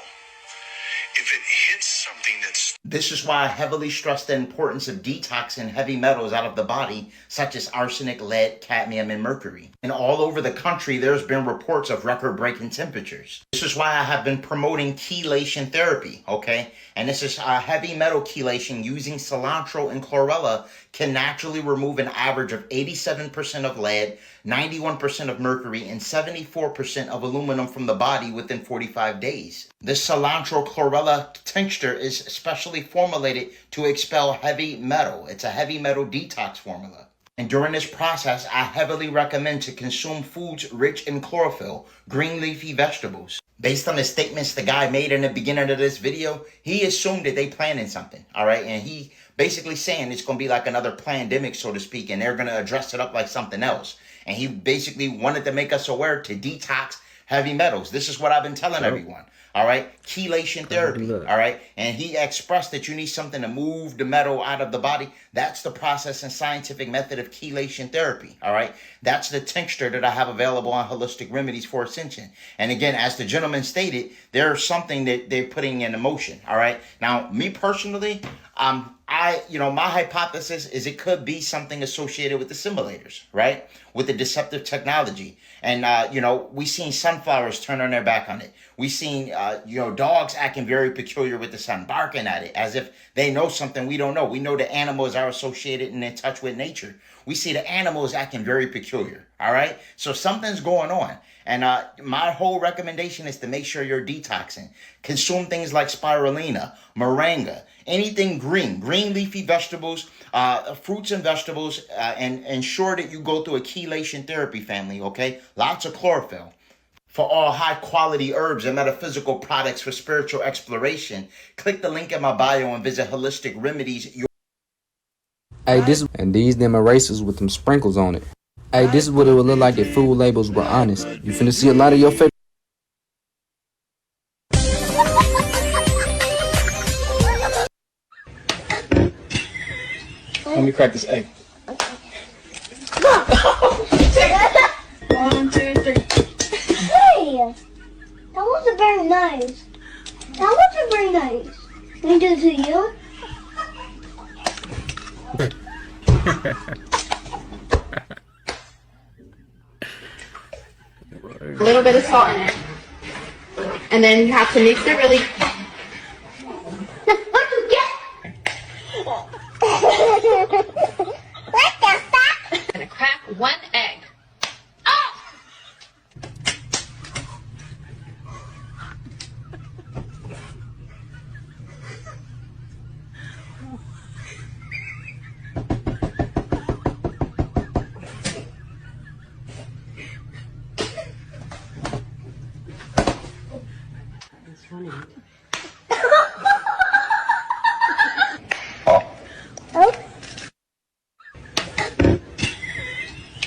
if it hits something that's... This is why I heavily stress the importance of detoxing heavy metals out of the body, such as arsenic, lead, cadmium, and mercury. And all over the country, there's been reports of record-breaking temperatures. This is why I have been promoting chelation therapy, okay? And this is heavy metal chelation using cilantro and chlorella can naturally remove an average of 87% of lead, 91% of mercury, and 74% of aluminum from the body within 45 days. This cilantro chlorella tincture is specially formulated to expel heavy metal. It's a heavy metal detox formula. And during this process, I heavily recommend to consume foods rich in chlorophyll, green leafy vegetables. Based on the statements the guy made in the beginning of this video, he assumed that they planning something, all right? And he basically saying it's going to be like another pandemic, so to speak, and they're going to address it up like something else. And he basically wanted to make us aware to detox heavy metals. This is what I've been telling everyone. All right, chelation therapy. All right, and he expressed that you need something to move the metal out of the body. That's the process and scientific method of chelation therapy. All right, that's the tincture that I have available on Holistic Remedies for Ascension. And again, as the gentleman stated, there's something that they're putting into motion. All right, now me personally, my hypothesis is it could be something associated with the simulators, right? With the deceptive technology. And, we seen sunflowers turn on their back on it. We seen, dogs acting very peculiar with the sun, barking at it as if they know something we don't know. We know the animals are associated and in touch with nature. We see the animals acting very peculiar, all right? So something's going on. And my whole recommendation is to make sure you're detoxing. Consume things like spirulina, moringa, anything green leafy vegetables, fruits and vegetables, and ensure that you go through a chelation therapy, family, okay? Lots of chlorophyll. For all high-quality herbs and metaphysical products for spiritual exploration, click the link in my bio and visit Holistic Remedies. Hey, and these them erasers with them sprinkles on it. Hey, this is what it would look like if food labels were honest. You finna see a lot of your favorite. Let me crack this egg. 1, 2, 3. Hey! That wasn't very nice. That wasn't very nice. Can I do it to you? A little bit of salt in it. And then you have to mix it really. What you get? What the fuck? I'm gonna crack one egg.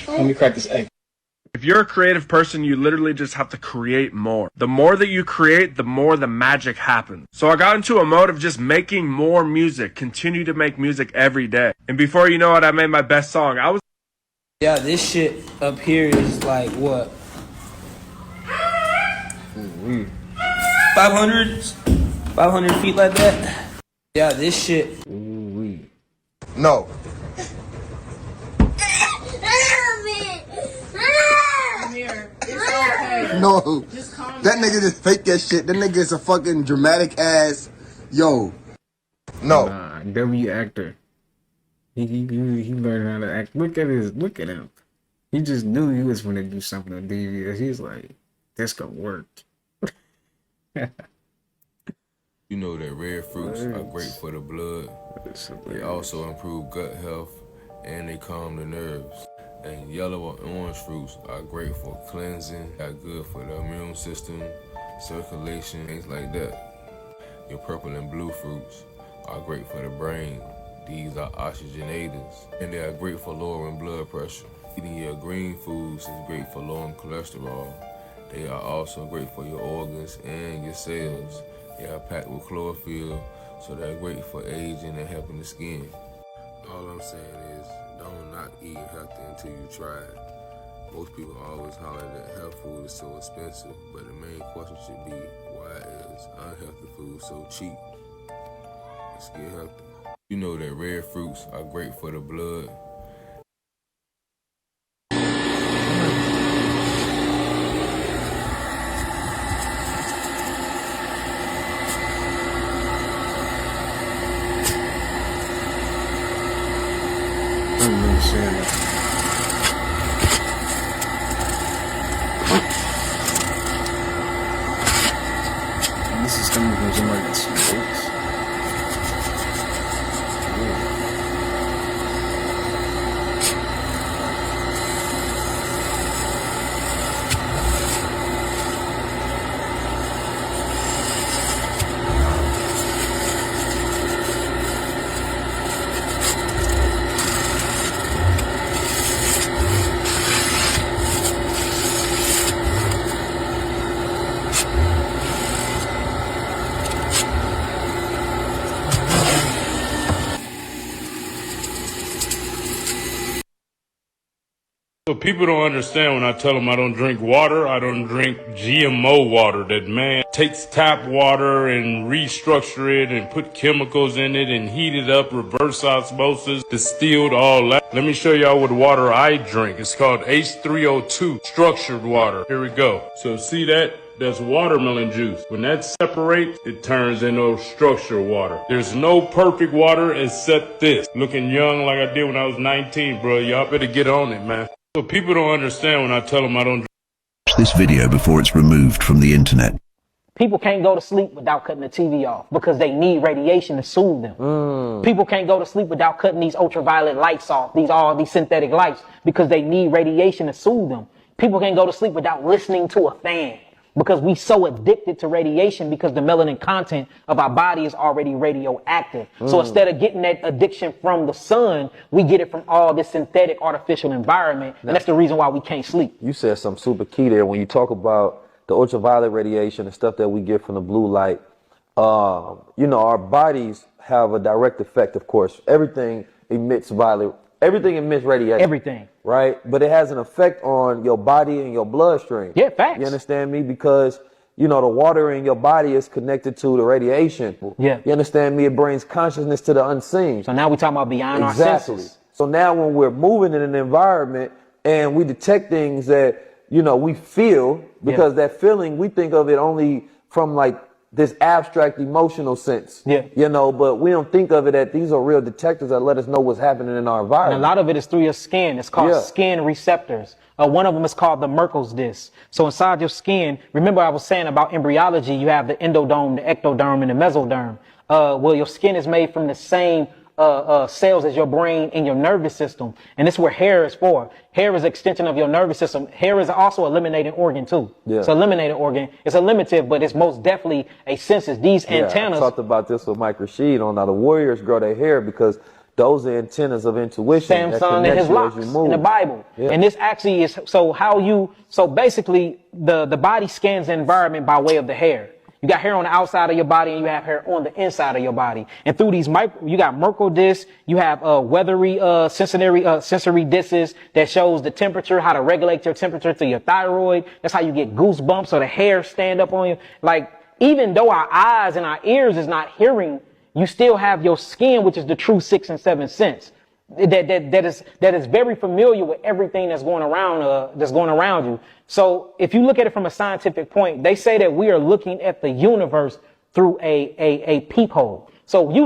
Let me crack this egg. If you're a creative person, you literally just have to create more. The more that you create, the more the magic happens. So I got into a mode of just making more music, continue to make music every day. And before you know it, I made my best song. Yeah, this shit up here is like what? 500 feet like that. Yeah, this shit. No. No, that nigga just fake that shit. That nigga is a fucking dramatic ass. Yo. No. W actor. He learned how to act. Look at him. He just knew he was gonna do something on DVS. He's like, this gonna work. You know that red fruits are great for the blood. They also improve gut health and they calm the nerves. And yellow or orange fruits are great for cleansing, are good for the immune system, circulation, things like that. Your purple and blue fruits are great for the brain. These are oxygenators, and they are great for lowering blood pressure. Eating your green foods is great for lowering cholesterol. They are also great for your organs and your cells. They are packed with chlorophyll, so they're great for aging and helping the skin. All I'm saying is, don't not eat healthy until you try it. Most people always holler that health food is so expensive, but the main question should be, why is It's unhealthy food so cheap. Let's get healthy. You know that red fruits are great for the blood. I don't remember saying that. This is coming from somebody that smokes. So people don't understand when I tell them I don't drink water, I don't drink GMO water. That man takes tap water and restructure it and put chemicals in it and heat it up, reverse osmosis, distilled, all that. Let me show y'all what water I drink. It's called H3O2 structured water. Here we go. So see that? That's watermelon juice. When that separates, it turns into structured water. There's no perfect water except this. Looking young like I did when I was 19, bro. Y'all better get on it, man. So people don't understand when I tell them I don't. Watch this video before it's removed from the internet. People can't go to sleep without cutting the TV off because they need radiation to soothe them. People can't go to sleep without cutting these ultraviolet lights off, all these synthetic lights, because they need radiation to soothe them. People can't go to sleep without listening to a fan because we so addicted to radiation because the melanin content of our body is already radioactive. So instead of getting that addiction from the sun, we get it from all this synthetic artificial environment. And that's the reason why we can't sleep. You said something super key there when you talk about the ultraviolet radiation and stuff that we get from the blue light. You know, our bodies have a direct effect, of course. Everything emits radiation. Everything. Right? But it has an effect on your body and your bloodstream. Yeah, facts. You understand me? Because, you know, the water in your body is connected to the radiation. Yeah. You understand me? It brings consciousness to the unseen. So now we're talking about beyond our senses. So now when we're moving in an environment and we detect things that, you know, we feel, because that feeling, we think of it only from like this abstract emotional sense. Yeah. You know, but we don't think of it that these are real detectors that let us know what's happening in our environment. And a lot of it is through your skin. It's called skin receptors. One of them is called the Merkel's disc. So inside your skin, remember I was saying about embryology, you have the endodome, the ectoderm, and the mesoderm. Well, your skin is made from the same cells as your brain and your nervous system. And this is where hair is for. Hair is an extension of your nervous system. Hair is also a eliminating organ too. Yeah. It's an eliminating organ. It's a limited, but it's most definitely a sensus. These antennas. I talked about this with Mike Rashid on how the warriors grow their hair because those are antennas of intuition. Samson and his locks in the Bible. Yeah. And this actually is, so basically the body scans the environment by way of the hair. You got hair on the outside of your body and you have hair on the inside of your body. And through these you got Merkel discs, you have weathery sensory discs that shows the temperature, how to regulate your temperature through your thyroid. That's how you get goosebumps or the hair stand up on you. Like, even though our eyes and our ears is not hearing, you still have your skin, which is the true 6th and 7th sense. That is very familiar with everything that's going around you. So if you look at it from a scientific point, they say that we are looking at the universe through a peephole. So you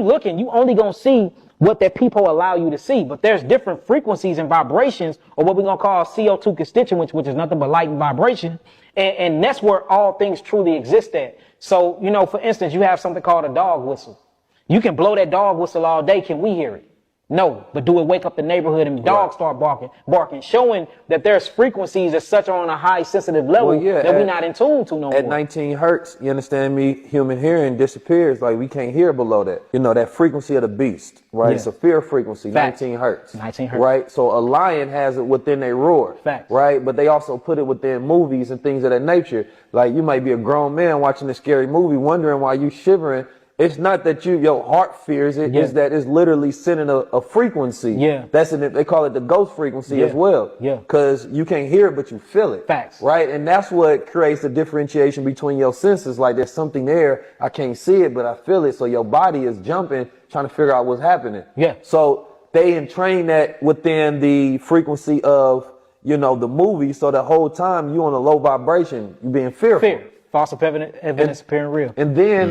only gonna see what that peephole allow you to see, but there's different frequencies and vibrations, or what we're gonna call CO2 constituents, which is nothing but light and vibration. And that's where all things truly exist at. So, you know, for instance, you have something called a dog whistle. You can blow that dog whistle all day. Can we hear it? No, but do it wake up the neighborhood and dogs start barking, showing that there's frequencies that such are on a high sensitive level that we're not in tune to no more. At 19 hertz, you understand me, human hearing disappears. Like, we can't hear below that. You know, that frequency of the beast, right? Yeah. It's a fear frequency, Facts. 19 hertz. 19 hertz. Right? So a lion has it within their roar. Facts. Right? But they also put it within movies and things of that nature. Like, you might be a grown man watching a scary movie wondering why you shivering it's not that your heart fears it. It's that it's literally sending a frequency. Yeah. That's they call it the ghost frequency as well. Yeah. Because you can't hear it, but you feel it. Facts. Right? And that's what creates the differentiation between your senses. Like there's something there. I can't see it, but I feel it. So your body is jumping, trying to figure out what's happening. Yeah. So they entrain that within the frequency of, the movie. So the whole time you on a low vibration, you being fearful. Fear. False evidence appearing real. And then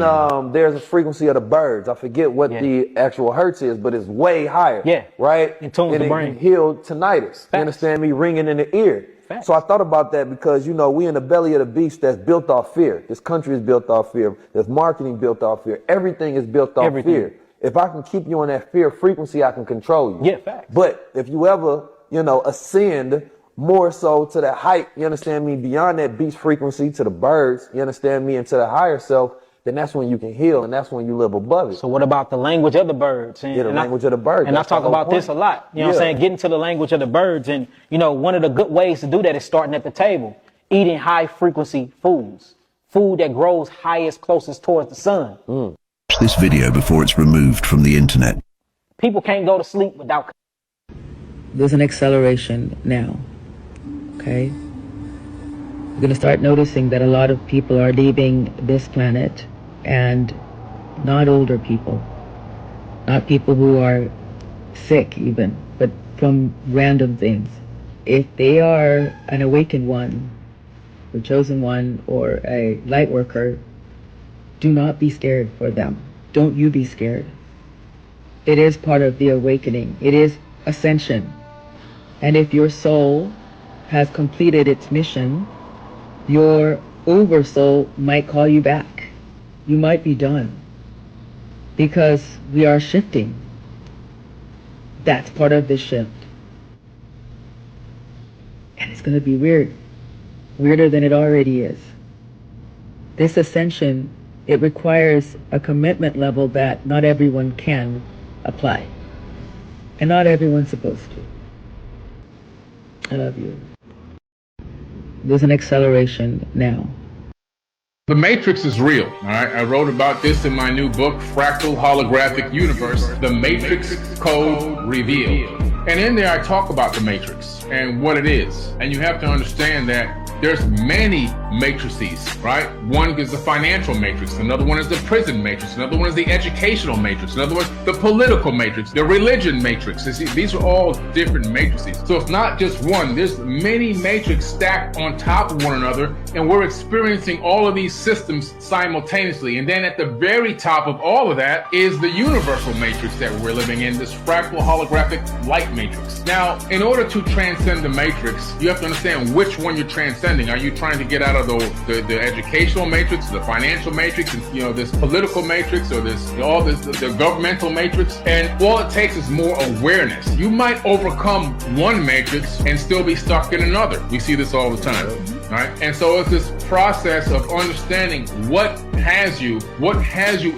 there's a frequency of the birds. I forget what the actual hertz is, but it's way higher. Yeah. Right? In tune with the brain. And it can heal tinnitus. You understand me? Ringing in the ear. Facts. So I thought about that because, we in the belly of the beast that's built off fear. This country is built off fear. There's marketing built off fear. Everything is built off fear. If I can keep you on that fear frequency, I can control you. Yeah, facts. But if you ever, ascend more so to that height, you understand me, beyond that beast frequency to the birds, you understand me, and to the higher self, then that's when you can heal and that's when you live above it. So what about the language of the birds? And, the language of the birds. And I talk about this a lot. You know what I'm saying? Getting to the language of the birds. And, one of the good ways to do that is starting at the table. Eating high frequency foods. Food that grows highest, closest towards the sun. Watch this video before it's removed from the internet. People can't go to sleep without... There's an acceleration now. Okay? You're going to start noticing that a lot of people are leaving this planet, and not older people, not people who are sick even, but from random things. If they are an awakened one, or chosen one, or a light worker, do not be scared for them. Don't you be scared. It is part of the awakening. It is ascension. And if your soul has completed its mission, your oversoul might call you back. You might be done. Because we are shifting. That's part of the shift. And it's going to be weird. Weirder than it already is. This ascension, it requires a commitment level that not everyone can apply. And not everyone's supposed to. I love you. There's an acceleration now. The Matrix is real, all right? I wrote about this in my new book, Fractal Holographic Universe, The Matrix Code Revealed. And in there I talk about the Matrix and what it is. And you have to understand that there's many matrices, right? One is the financial matrix, another one is the prison matrix, another one is the educational matrix, another one is the political matrix, the religion matrix. These are all different matrices. So it's not just one, there's many matrices stacked on top of one another, and we're experiencing all of these systems simultaneously. And then at the very top of all of that is the universal matrix that we're living in, this fractal holographic light matrix. Now, in order to transcend the matrix, you have to understand which one you're transcending. Are you trying to get out of the educational matrix, the financial matrix, and this political matrix, or the governmental matrix? And all it takes is more awareness. You might overcome one matrix and still be stuck in another. We see this all the time, right? And so it's this process of understanding what has you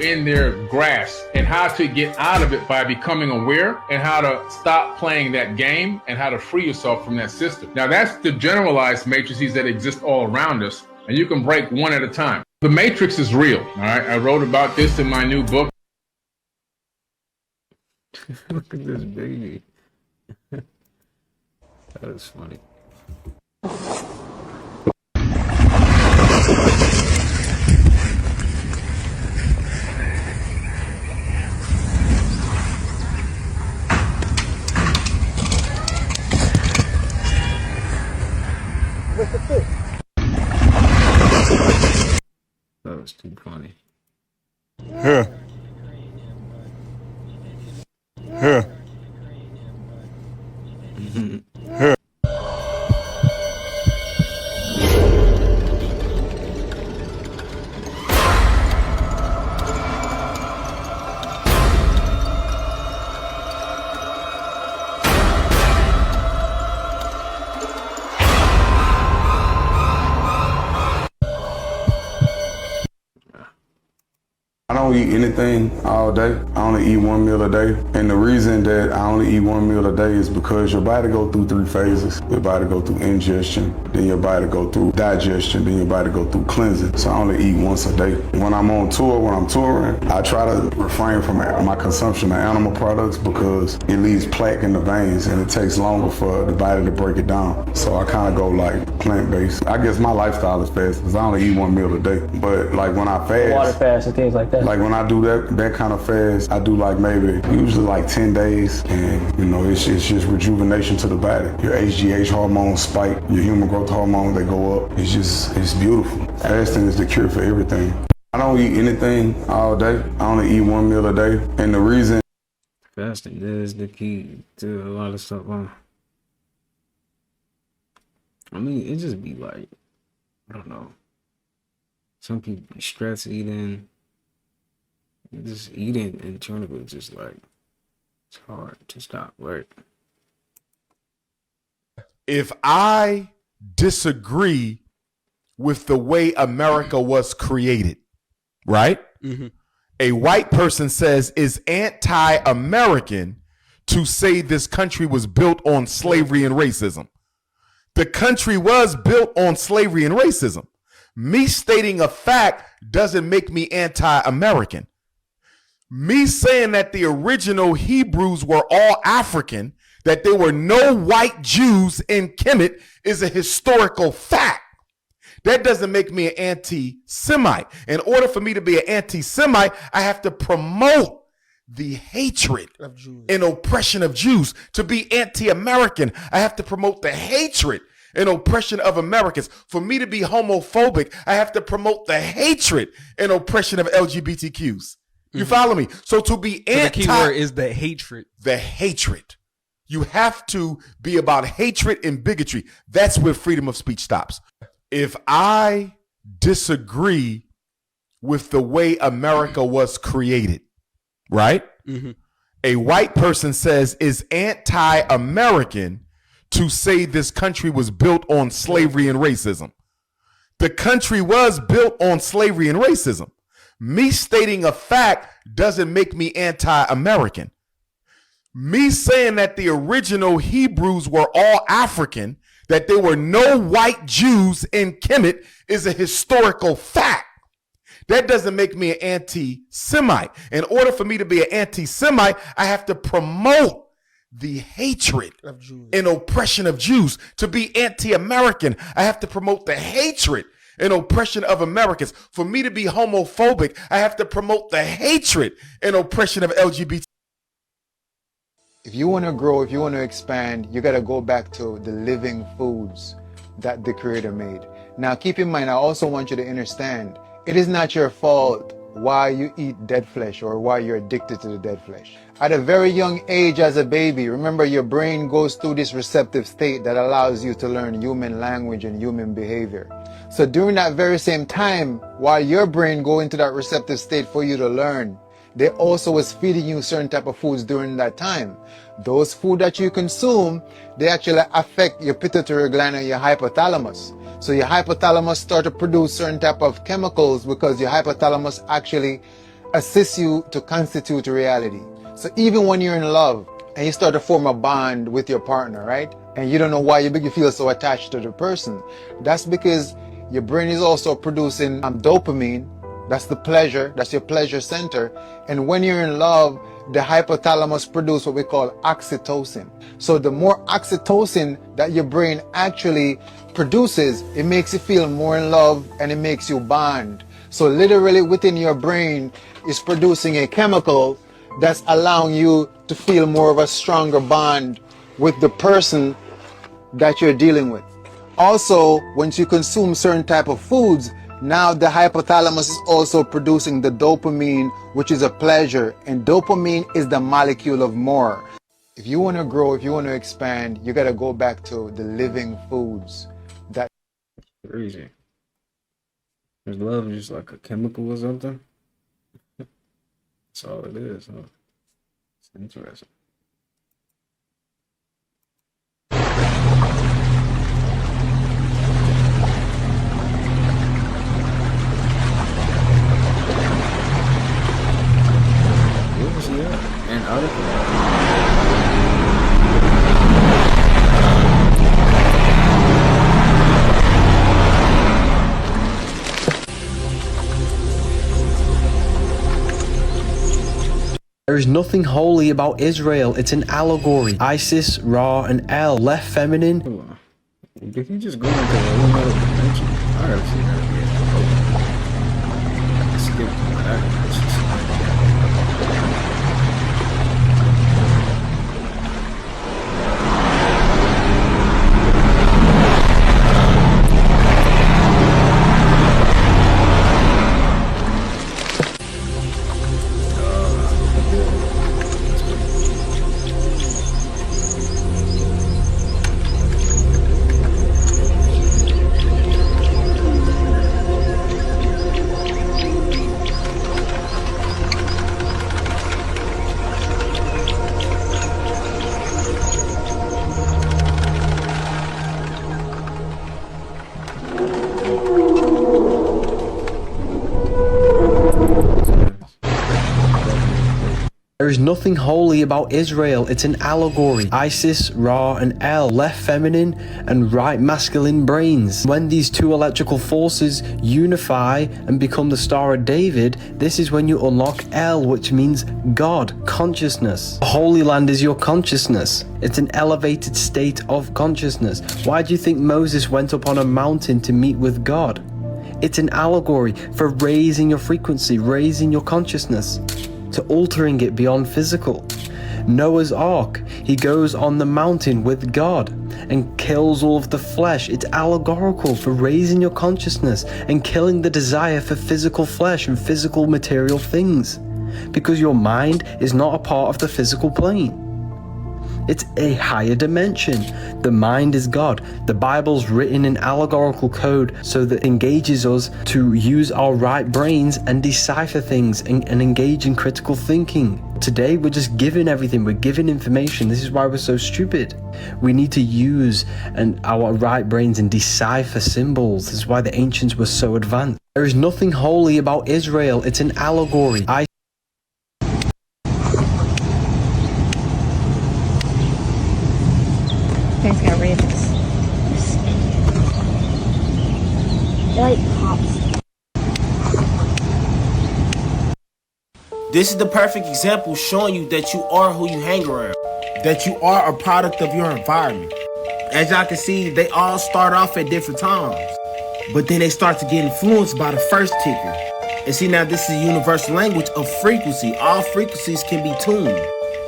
in their grasp, and how to get out of it by becoming aware, and how to stop playing that game, and how to free yourself from that system. Now that's the generalized matrices that exist all around us, and you can break one at a time. The Matrix is real, all right? I wrote about this in my new book. Look at this baby. That is funny. That was too funny. Here. Here. Here. don't eat anything all day. I only eat one meal a day. And the reason that I only eat one meal a day is because your body go through 3 phases. Your body go through ingestion, then your body go through digestion, then your body go through cleansing. So I only eat once a day. When I'm on tour, when I'm touring, I try to refrain from my consumption of animal products because it leaves plaque in the veins and it takes longer for the body to break it down. So I kind of go like plant-based. I guess my lifestyle is fast because I only eat one meal a day. But like when I fast, Water fast and things like that. like when I do that kind of fast, I do like maybe usually like 10 days, and you know it's just rejuvenation to the body. Your HGH hormones spike, your human growth hormone, they go up. It's beautiful. Fasting is the cure for everything. I don't eat anything all day. I only eat one meal a day, and the reason Fasting is the key to a lot of stuff. I mean, it just be like, I don't know. Some people be stress eating. Just eating in general is just like, it's hard to stop, right? If I disagree with the way America was created, right? Mm-hmm. A white person says is anti-American to say this country was built on slavery and racism. The country was built on slavery and racism. Me stating a fact doesn't make me anti-American. Me saying that the original Hebrews were all African, that there were no white Jews in Kemet, is a historical fact. That doesn't make me an anti-Semite. In order for me to be an anti-Semite, I have to promote the hatred and oppression of Jews. To be anti-American, I have to promote the hatred and oppression of Americans. For me to be homophobic, I have to promote the hatred and oppression of LGBTQs. You follow me? So to be anti... the key word is the hatred. The hatred. You have to be about hatred and bigotry. That's where freedom of speech stops. If I disagree with the way America was created, right? Mm-hmm. A white person says is anti-American to say this country was built on slavery and racism. The country was built on slavery and racism. Me stating a fact doesn't make me anti-American. Me saying that the original Hebrews were all African, that there were no white Jews in Kemet, is a historical fact. That doesn't make me an anti-Semite. In order for me to be an anti-Semite, I have to promote the hatred and oppression of Jews. To be anti-American, I have to promote the hatred and oppression of Americans. For me to be homophobic, I have to promote the hatred and oppression of LGBT. If you want to grow, if you want to expand, you got to go back to the living foods that the Creator made. Now, keep in mind, I also want you to understand, it is not your fault why you eat dead flesh or why you're addicted to the dead flesh. At a very young age as a baby, remember your brain goes through this receptive state that allows you to learn human language and human behavior. So during that very same time, while your brain go into that receptive state for you to learn, they also was feeding you certain type of foods during that time. Those food that you consume, they actually affect your pituitary gland and your hypothalamus. So your hypothalamus start to produce certain type of chemicals because your hypothalamus actually assists you to constitute reality. So even when you're in love and you start to form a bond with your partner, right? And you don't know why you feel so attached to the person. That's because your brain is also producing dopamine. That's the pleasure, that's your pleasure center. And when you're in love, the hypothalamus produces what we call oxytocin. So the more oxytocin that your brain actually produces, it makes you feel more in love and it makes you bond. So literally within your brain is producing a chemical that's allowing you to feel more of a stronger bond with the person that you're dealing with. Also, once you consume certain type of foods, now the hypothalamus is also producing the dopamine, which is a pleasure, and dopamine is the molecule of more. If you want to grow, if you want to expand, you got to go back to the living foods. That crazy. Is love just like a chemical or something? That's all it is, huh? It's interesting. There is nothing holy about Israel. It's an allegory. Isis, Ra, and El, left feminine. Hold on. Did he just go into another dimension? I gotta see that again. I skipped that. There is nothing holy about Israel. It's an allegory. Isis, Ra, and El, left feminine and right masculine brains. When these two electrical forces unify and become the Star of David, this is when you unlock El, which means God, consciousness. The Holy Land is your consciousness. It's an elevated state of consciousness. Why do you think Moses went up on a mountain to meet with God? It's an allegory for raising your frequency, raising your consciousness, to altering it beyond physical. Noah's Ark, he goes on the mountain with God and kills all of the flesh. It's allegorical for raising your consciousness and killing the desire for physical flesh and physical material things, because your mind is not a part of the physical plane. It's a higher dimension. The mind is God. The Bible's written in allegorical code so that it engages us to use our right brains and decipher things and engage in critical thinking. Today, we're just given everything. We're given information. This is why we're so stupid. We need to use our right brains and decipher symbols. This is why the ancients were so advanced. There is nothing holy about Israel. It's an allegory. You guys gotta read this. They're like pops. This is the perfect example showing you that you are who you hang around, that you are a product of your environment. As y'all can see, they all start off at different times, but then they start to get influenced by the first ticker. And see, now this is a universal language of frequency. All frequencies can be tuned,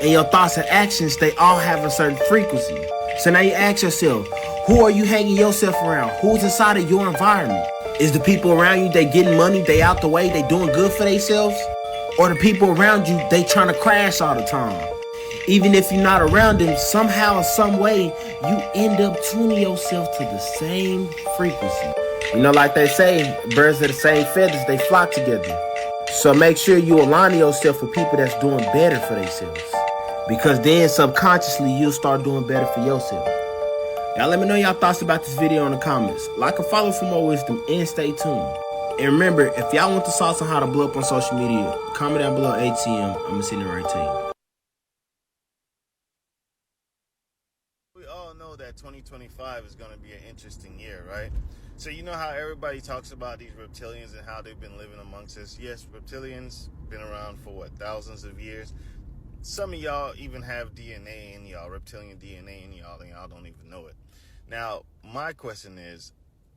and your thoughts and actions, they all have a certain frequency. So now you ask yourself, who are you hanging yourself around? Who's inside of your environment? Is the people around you, they getting money, they out the way, they doing good for themselves? Or the people around you, they trying to crash all the time? Even if you're not around them, somehow, some way, you end up tuning yourself to the same frequency. You know, like they say, birds of the same feathers, they flock together. So make sure you align yourself with people that's doing better for themselves, because then subconsciously you'll start doing better for yourself. Y'all let me know y'all thoughts about this video in the comments. Like and follow for more wisdom, and stay tuned. And remember, if y'all want the sauce on how to blow up on social media, comment down below ATM. I'm gonna send it right to you. We all know that 2025 is going to be an interesting year, right? So you know how everybody talks about these reptilians and how they've been living amongst us. Yes, reptilians been around for thousands of years. Some of y'all even have DNA in y'all, reptilian DNA in y'all, and y'all don't even know it. Now, my question is,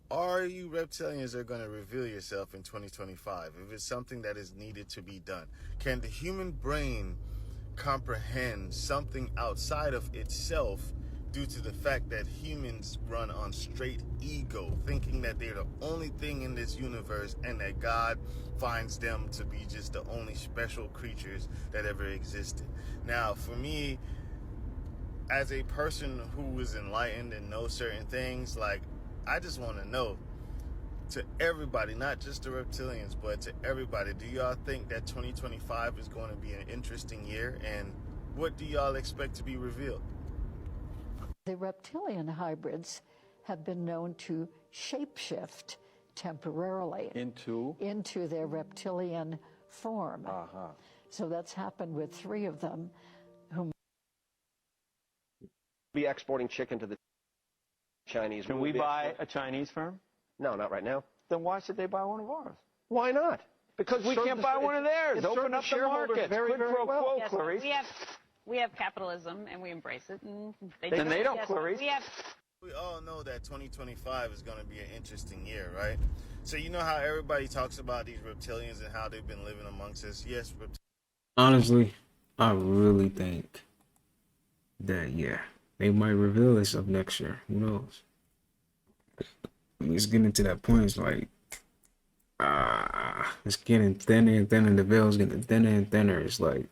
are you reptilians that are going to reveal yourself in 2025? If it's something that is needed to be done, can the human brain comprehend something outside of itself due to the fact that humans run on straight ego, thinking that they're the only thing in this universe and that God finds them to be just the only special creatures that ever existed? Now, for me, as a person who is enlightened and knows certain things, like, I just want to know, to everybody, not just the reptilians, but to everybody, do y'all think that 2025 is going to be an interesting year? And what do y'all expect to be revealed? The reptilian hybrids have been known to shapeshift temporarily into their reptilian form. So that's happened with 3 of them whom be exporting chicken to the Chinese. Can we buy a Chinese firm? No, not right now. Then why should they buy one of ours? Why not? Because we can't buy one of theirs. Open up the market. Quid pro quo, Yes, Clarice. we have capitalism and we embrace it, and they don't, yes, Clarice. We all know that 2025 is going to be an interesting year, right? So you know how everybody talks about these reptilians and how they've been living amongst us? Yes, Honestly, I really think that, yeah, they might reveal themselves next year. Who knows? It's getting to that point. It's like, it's getting thinner and thinner. The veil's getting thinner and thinner. It's like,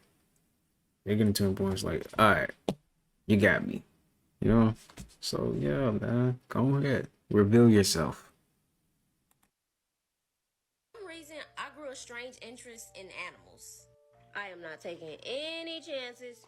they're getting to a point. It's like, all right, you got me. You know? So, yeah, man, go ahead. Reveal yourself. For some reason, I grew a strange interest in animals. I am not taking any chances.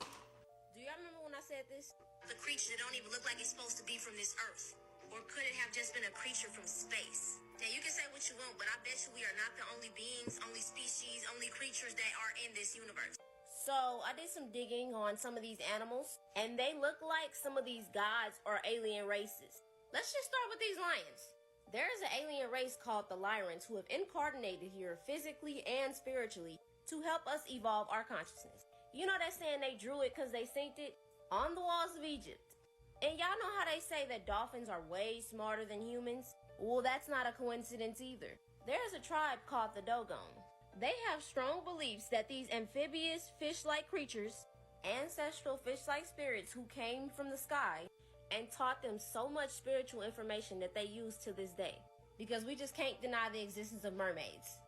Do y'all remember when I said this? The creature that don't even look like it's supposed to be from this earth. Or could it have just been a creature from space? Now, you can say what you want, but I bet you we are not the only beings, only species, only creatures that are in this universe. So, I did some digging on some of these animals, and they look like some of these gods or alien races. Let's just start with these lions. There is an alien race called the Lyrans who have incarnated here physically and spiritually to help us evolve our consciousness. You know that saying they drew it because they synced it? On the walls of Egypt. And y'all know how they say that dolphins are way smarter than humans? Well, that's not a coincidence either. There's a tribe called the Dogon. They have strong beliefs that these amphibious fish-like creatures, ancestral fish-like spirits who came from the sky and taught them so much spiritual information that they use to this day. Because we just can't deny the existence of mermaids.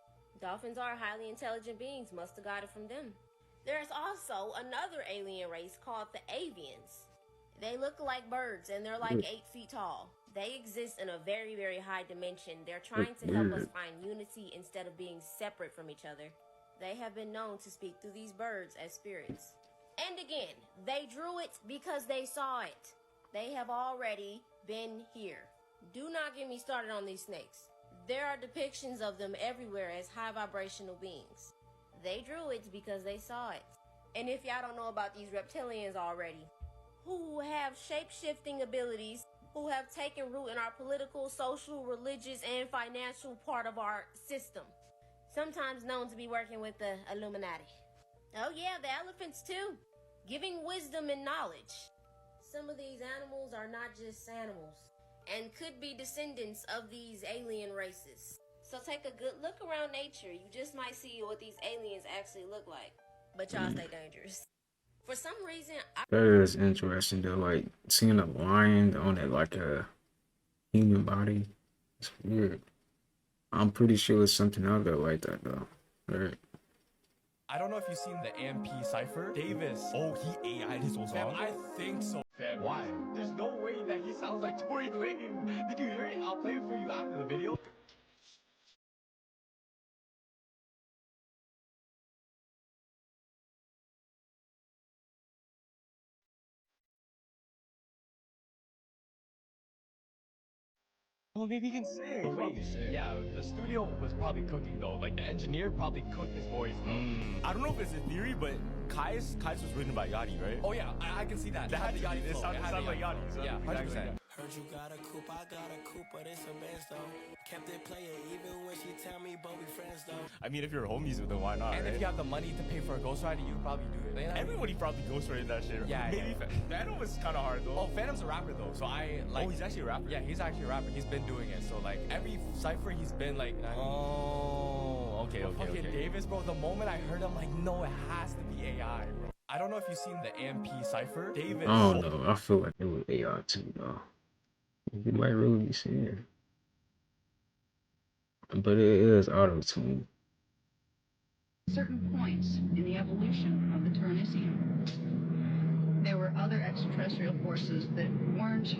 Dolphins are highly intelligent beings, must have got it from them. There's also another alien race called the avians. They look like birds and they're like 8 feet tall. They exist in a very, very high dimension. They're trying to help us find unity instead of being separate from each other. They have been known to speak through these birds as spirits. And again, they drew it because they saw it. They have already been here. Do not get me started on these snakes. There are depictions of them everywhere as high vibrational beings. They drew it because they saw it. And if y'all don't know about these reptilians already, who have shape-shifting abilities, who have taken root in our political, social, religious, and financial part of our system, sometimes known to be working with the Illuminati. Oh yeah, the elephants too, giving wisdom and knowledge. Some of these animals are not just animals, and could be descendants of these alien races. So take a good look around nature. You just might see what these aliens actually look like. But y'all stay dangerous. For some reason, That is interesting though, like seeing a lion on it like a human body. It's weird. I'm pretty sure it's something out there like that though. Right. I don't know if you've seen the AMP cipher. Davis. Oh, he AI'd his own song? I think so. Fam, why? There's no way that he sounds like Tory Lanez. Did you hear it? I'll play it for you after the video. Well, maybe he can sing. Wait, yeah, the studio was probably cooking though. Like the engineer probably cooked his voice though. I don't know if it's a theory, but Kais was written by Yachty, right? Oh yeah, I can see that. That had the Yachty flow. It sounded like Yachty. So yeah, 100%. Heard you got a coupe, I got a coupe, but it's a Benz though. Kept it playing even when she tell me, but we friends though. I mean, if you're homies with them, why not? And right? If you have the money to pay for a ghostwriter, you probably do it. Everybody probably ghostwrited that shit. Yeah, maybe yeah. Phantom was kind of hard though. Oh, Phantom's a rapper though, so I like. Oh, he's actually a rapper. Yeah, he's actually a rapper. He's been doing it. So like every cipher, he's been like. Oh, okay. Davis, bro. The moment I heard him, like, no, it has to be AI, bro. I don't know if you've seen the AMP cipher. Davis. I don't know. I feel like it was AI too though. You might really be seeing. But it is auto-tune. Certain points in the evolution of the Turnisian, there were other extraterrestrial forces that weren't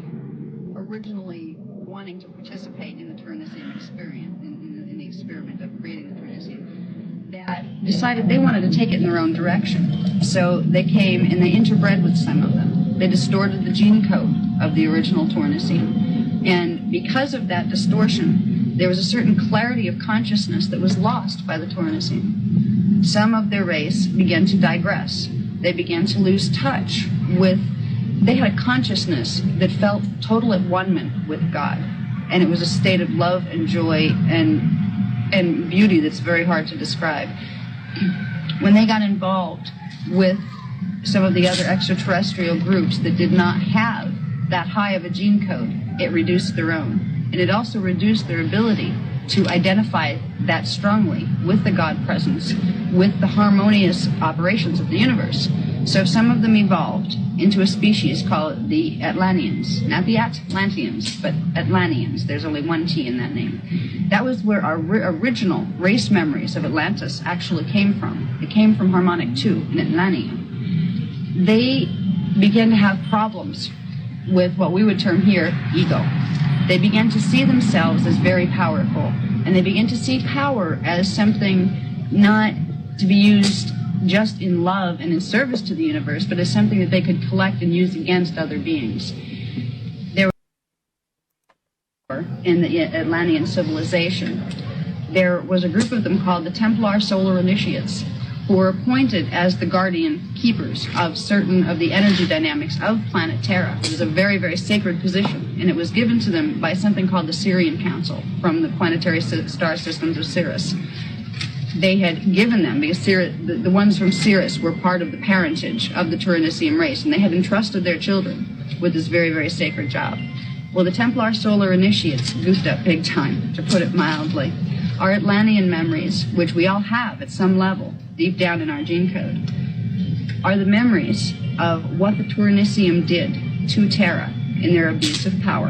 originally wanting to participate in the Turnisian experience, in the experiment of creating the Turnisian, that decided they wanted to take it in their own direction. So they came and they interbred with some of them. They distorted the gene code of the original Turnisian. And because of that distortion, there was a certain clarity of consciousness that was lost by the Turnisian. Some of their race began to digress. They began to lose touch with, they had a consciousness that felt total at one-ment with God. And it was a state of love and joy and and beauty that's very hard to describe. When they got involved with some of the other extraterrestrial groups that did not have that high of a gene code, it reduced their own. And it also reduced their ability to identify that strongly with the God presence, with the harmonious operations of the universe. So some of them evolved into a species called the Atlanteans. Not the Atlanteans, but Atlanteans. There's only one T in that name. That was where our original race memories of Atlantis actually came from. It came from Harmonic 2 in Atlantean. They began to have problems with what we would term here ego. They began to see themselves as very powerful, and they began to see power as something not to be used just in love and in service to the universe, but as something that they could collect and use against other beings. There were, in the Atlantean civilization, there was a group of them called the Templar Solar Initiates, who were appointed as the guardian keepers of certain of the energy dynamics of planet Terra. It was a very, very sacred position, and it was given to them by something called the Sirian Council from the planetary star systems of Sirius. They had given them, because the ones from Sirius were part of the parentage of the Turanicium race, and they had entrusted their children with this very, very sacred job. Well, the Templar Solar Initiates goofed up big time, to put it mildly. Our Atlantean memories, which we all have at some level, deep down in our gene code, are the memories of what the Turanicium did to Terra in their abuse of power.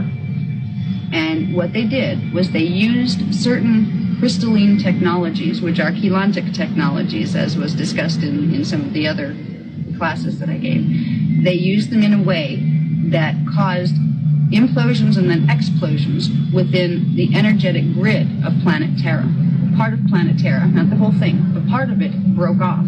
And what they did was they used certain crystalline technologies, which are chelantic technologies, as was discussed in some of the other classes that I gave. They used them in a way that caused implosions and then explosions within the energetic grid of planet Terra. Part of planet Terra, not the whole thing, but part of it broke off.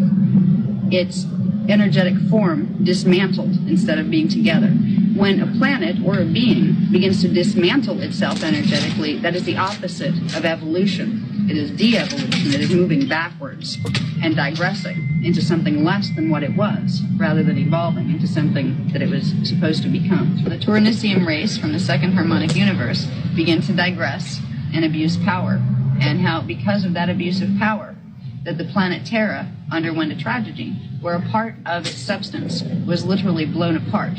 Its energetic form dismantled instead of being together. When a planet or a being begins to dismantle itself energetically, that is the opposite of evolution. It is de-evolution. It is moving backwards and digressing into something less than what it was, rather than evolving into something that it was supposed to become. The Turanicium race from the second harmonic universe began to digress and abuse power, and how, because of that abuse of power, that the planet Terra underwent a tragedy, where a part of its substance was literally blown apart.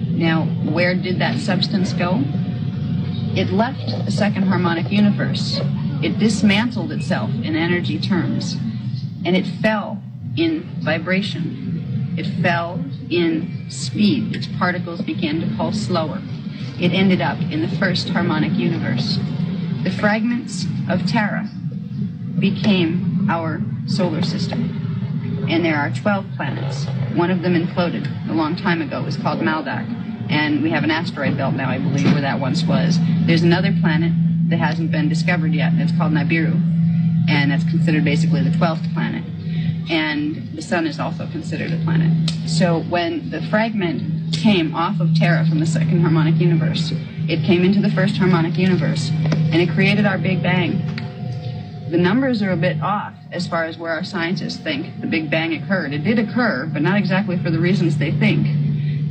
Now, where did that substance go? It left the second harmonic universe. It dismantled itself in energy terms, and it fell in vibration. It fell in speed. Its particles began to pulse slower. It ended up in the first harmonic universe. The fragments of Terra became our solar system, and there are 12 planets. One of them imploded a long time ago. It was called Maldak, and we have an asteroid belt now, I believe, where that once was. There's another planet that hasn't been discovered yet, and it's called Nibiru, and that's considered basically the 12th planet. And the sun is also considered a planet. So when the fragment came off of Terra from the second harmonic universe, it came into the first harmonic universe, and it created our Big Bang. The numbers are a bit off as far as where our scientists think the Big Bang occurred. It did occur, but not exactly for the reasons they think.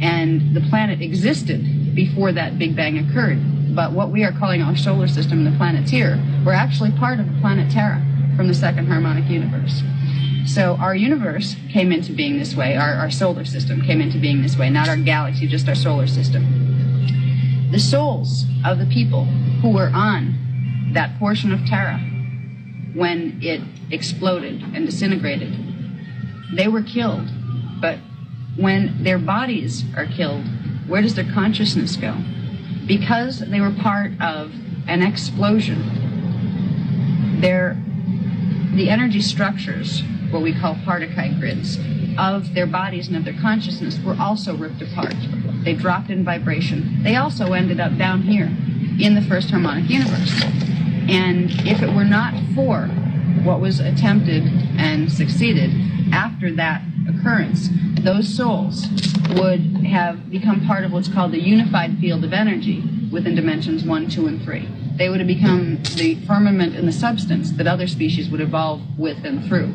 And the planet existed before that Big Bang occurred. But what we are calling our solar system, the Planeteer, were actually part of the planet Terra from the second harmonic universe. So our universe came into being this way, our solar system came into being this way, not our galaxy, just our solar system. The souls of the people who were on that portion of Terra when it exploded and disintegrated, they were killed. But when their bodies are killed, where does their consciousness go? Because they were part of an explosion, the energy structures, what we call Partikite grids, of their bodies and of their consciousness were also ripped apart. They dropped in vibration. They also ended up down here in the first harmonic universe. And if it were not for what was attempted and succeeded after that occurrence, those souls would have become part of what's called the unified field of energy within dimensions 1, 2, and 3. They would have become the firmament and the substance that other species would evolve with and through,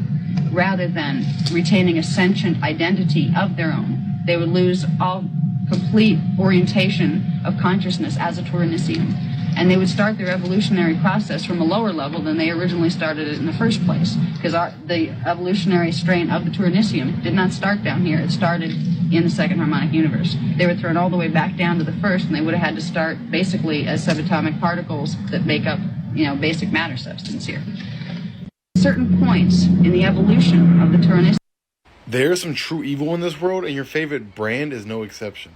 rather than retaining a sentient identity of their own. They would lose all complete orientation of consciousness as a Turanicium. And they would start their evolutionary process from a lower level than they originally started it in the first place. Because the evolutionary strain of the Turnisium did not start down here. It started in the second harmonic universe. They were thrown all the way back down to the first, and they would have had to start basically as subatomic particles that make up, basic matter substance here. Certain points in the evolution of the Turnisium. There is some true evil in this world, and your favorite brand is no exception.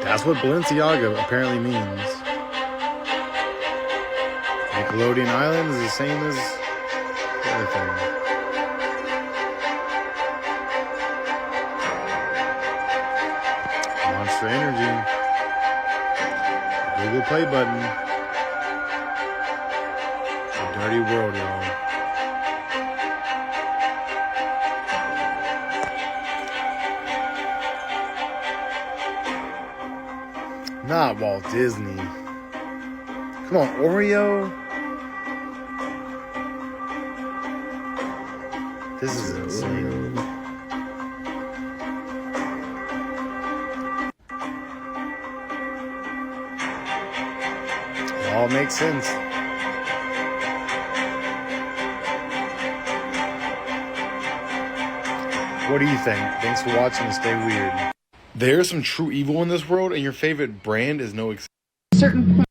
That's what Balenciaga apparently means. Nickelodeon Island is the same as the other thing. Monster Energy. Google Play button. It's a dirty world, y'all. Not Walt Disney. Come on, Oreo. This is insane. It all makes sense. What do you think? Thanks for watching and stay weird. There's some true evil in this world, and your favorite brand is no exception. Certain points.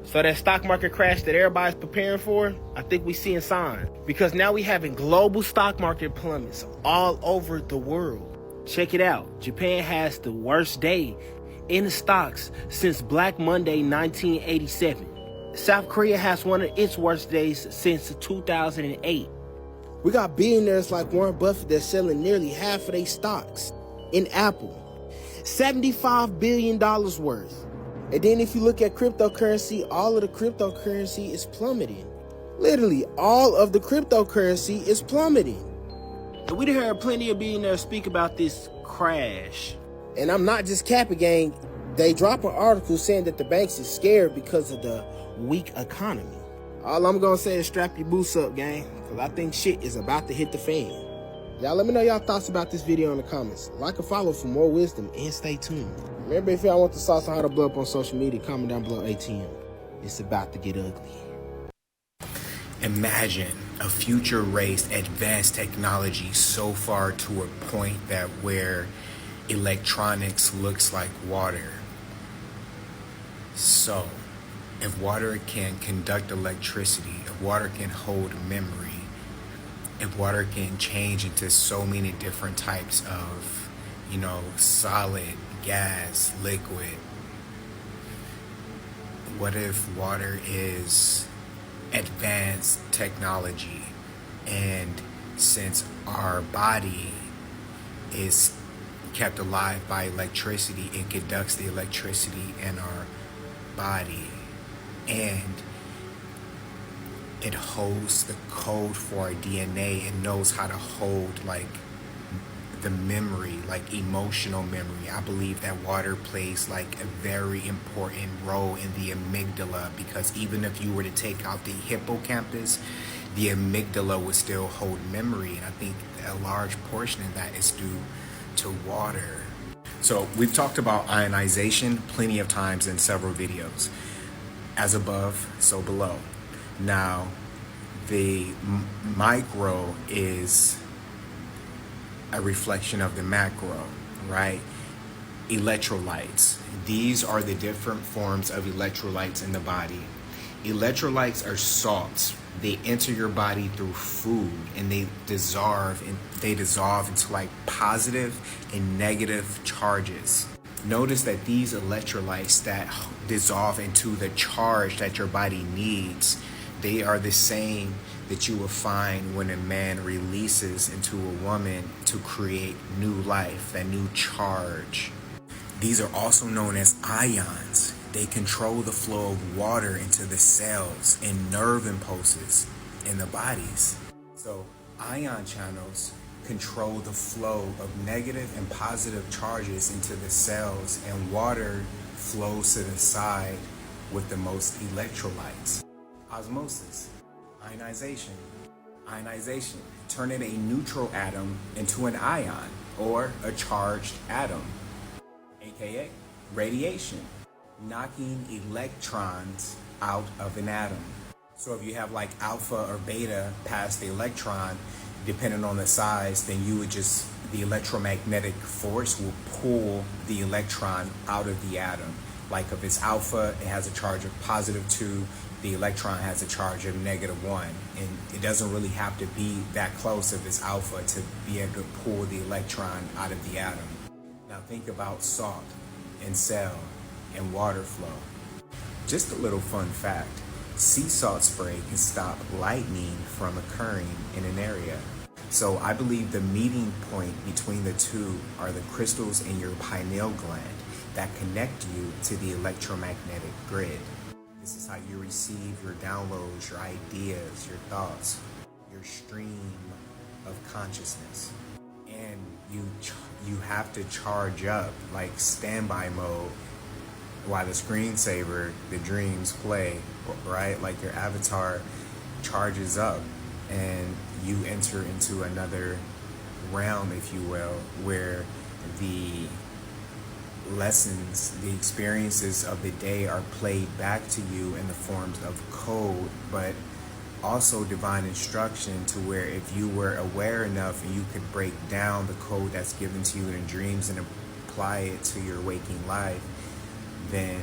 So that stock market crash that everybody's preparing for, I think we seeing signs. Because now we having global stock market plummets all over the world. Check it out. Japan has the worst day in the stocks since Black Monday 1987. South Korea has one of its worst days since 2008. We got billionaires like Warren Buffett that's selling nearly half of their stocks in Apple. $75 billion worth. And then if you look at cryptocurrency, all of the cryptocurrency is plummeting. Literally, all of the cryptocurrency is plummeting. And we done heard plenty of billionaires speak about this crash. And I'm not just capping, gang. They drop an article saying that the banks is scared because of the weak economy. All I'm gonna say is strap your boots up, gang, because I think shit is about to hit the fan. Y'all let me know y'all thoughts about this video in the comments. Like and follow for more wisdom, and stay tuned. Remember, if y'all want the sauce on how to blow up on social media, comment down below ATM. It's about to get ugly. Imagine a future race advanced technology so far to a point that where electronics looks like water. So, if water can conduct electricity, if water can hold memory, if water can change into so many different types of, solid, gas, liquid, what if water is advanced technology? And since our body is kept alive by electricity, it conducts the electricity in our body, and it holds the code for our DNA. It knows how to hold the memory, emotional memory. I believe that water plays a very important role in the amygdala, because even if you were to take out the hippocampus, the amygdala would still hold memory. And I think a large portion of that is due to water. So we've talked about ionization plenty of times in several videos. As above, so below. Now, the micro is a reflection of the macro, right? Electrolytes. These are the different forms of electrolytes in the body. Electrolytes are salts. They enter your body through food, and they dissolve into positive and negative charges. Notice that these electrolytes that dissolve into the charge that your body needs, they are the same that you will find when a man releases into a woman to create new life, that new charge. These are also known as ions. They control the flow of water into the cells and nerve impulses in the bodies. So ion channels control the flow of negative and positive charges into the cells, and water flows to the side with the most electrolytes. Osmosis, ionization, turning a neutral atom into an ion. or a charged atom, aka radiation, knocking electrons out of an atom. So if you have like alpha or beta past the electron, depending on the size, then you would just, the electromagnetic force will pull the electron out of the atom. Like if it's alpha, it has a charge of +2, the electron has a charge of -1. And it doesn't really have to be that close if it's alpha to be able to pull the electron out of the atom. Now think about salt and cell and water flow. Just a little fun fact, sea salt spray can stop lightning from occurring in an area. So I believe the meeting point between the two are the crystals in your pineal gland that connect you to the electromagnetic grid. This is how you receive your downloads, your ideas, your thoughts, your stream of consciousness. And you have to charge up, like standby mode, while the screensaver, the dreams play, right? Like your avatar charges up and you enter into another realm, if you will, where the lessons, the experiences of the day are played back to you in the forms of code, but also divine instruction, to where if you were aware enough and you could break down the code that's given to you in dreams and apply it to your waking life, then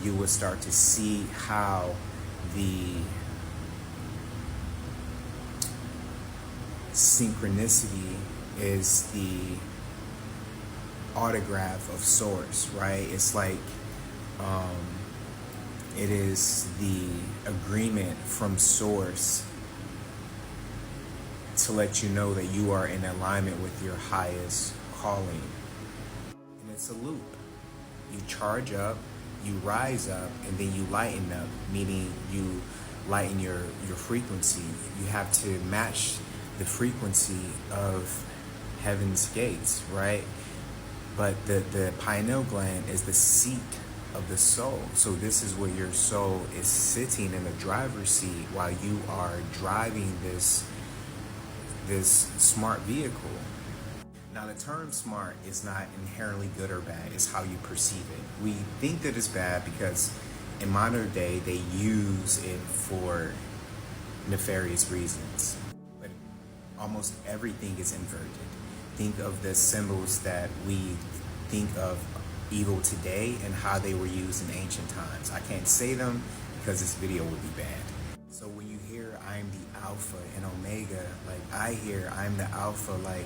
you will start to see how the synchronicity is the autograph of source, right? It's like it is the agreement from source to let you know that you are in alignment with your highest calling. And it's a loop. You charge up, you rise up, and then you lighten up, meaning you lighten your frequency. You have to match the frequency of heaven's gates, right? But the pineal gland is the seat of the soul. So this is where your soul is sitting in the driver's seat while you are driving this smart vehicle. Now the term smart is not inherently good or bad, it's how you perceive it. We think that it's bad because in modern day they use it for nefarious reasons. But almost everything is inverted. Think of the symbols that we think of evil today and how they were used in ancient times. I can't say them because this video would be bad. So when you hear I'm the Alpha and Omega, like I hear I'm the Alpha, like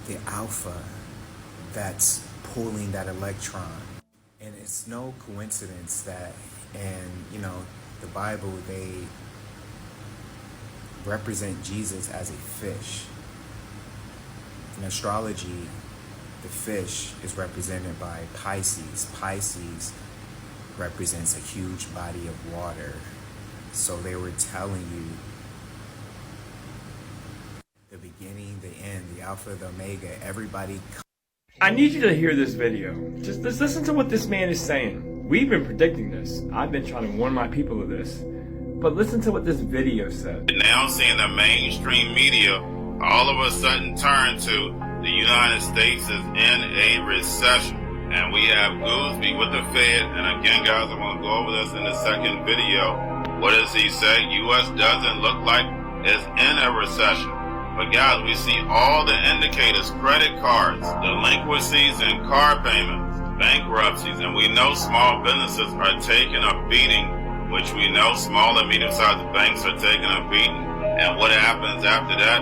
the Alpha that's pulling that electron. And it's no coincidence that in the Bible they represent Jesus as a fish. In astrology, the fish is represented by Pisces. Pisces represents a huge body of water. So they were telling you the beginning, the end, the Alpha, the Omega, everybody. I need you to hear this video. Just listen to what this man is saying. We've been predicting this. I've been trying to warn my people of this. But listen to what this video said. Now seeing the mainstream media all of a sudden turn to the United States is in a recession. And we have Goolsby with the Fed. And again, guys, I want to go over this in the second video. What does he say? U.S. doesn't look like it's in a recession. But guys, we see all the indicators, credit cards, delinquencies and car payments, bankruptcies, and we know small businesses are taking a beating, which we know small and medium-sized banks are taking a beating. And what happens after that?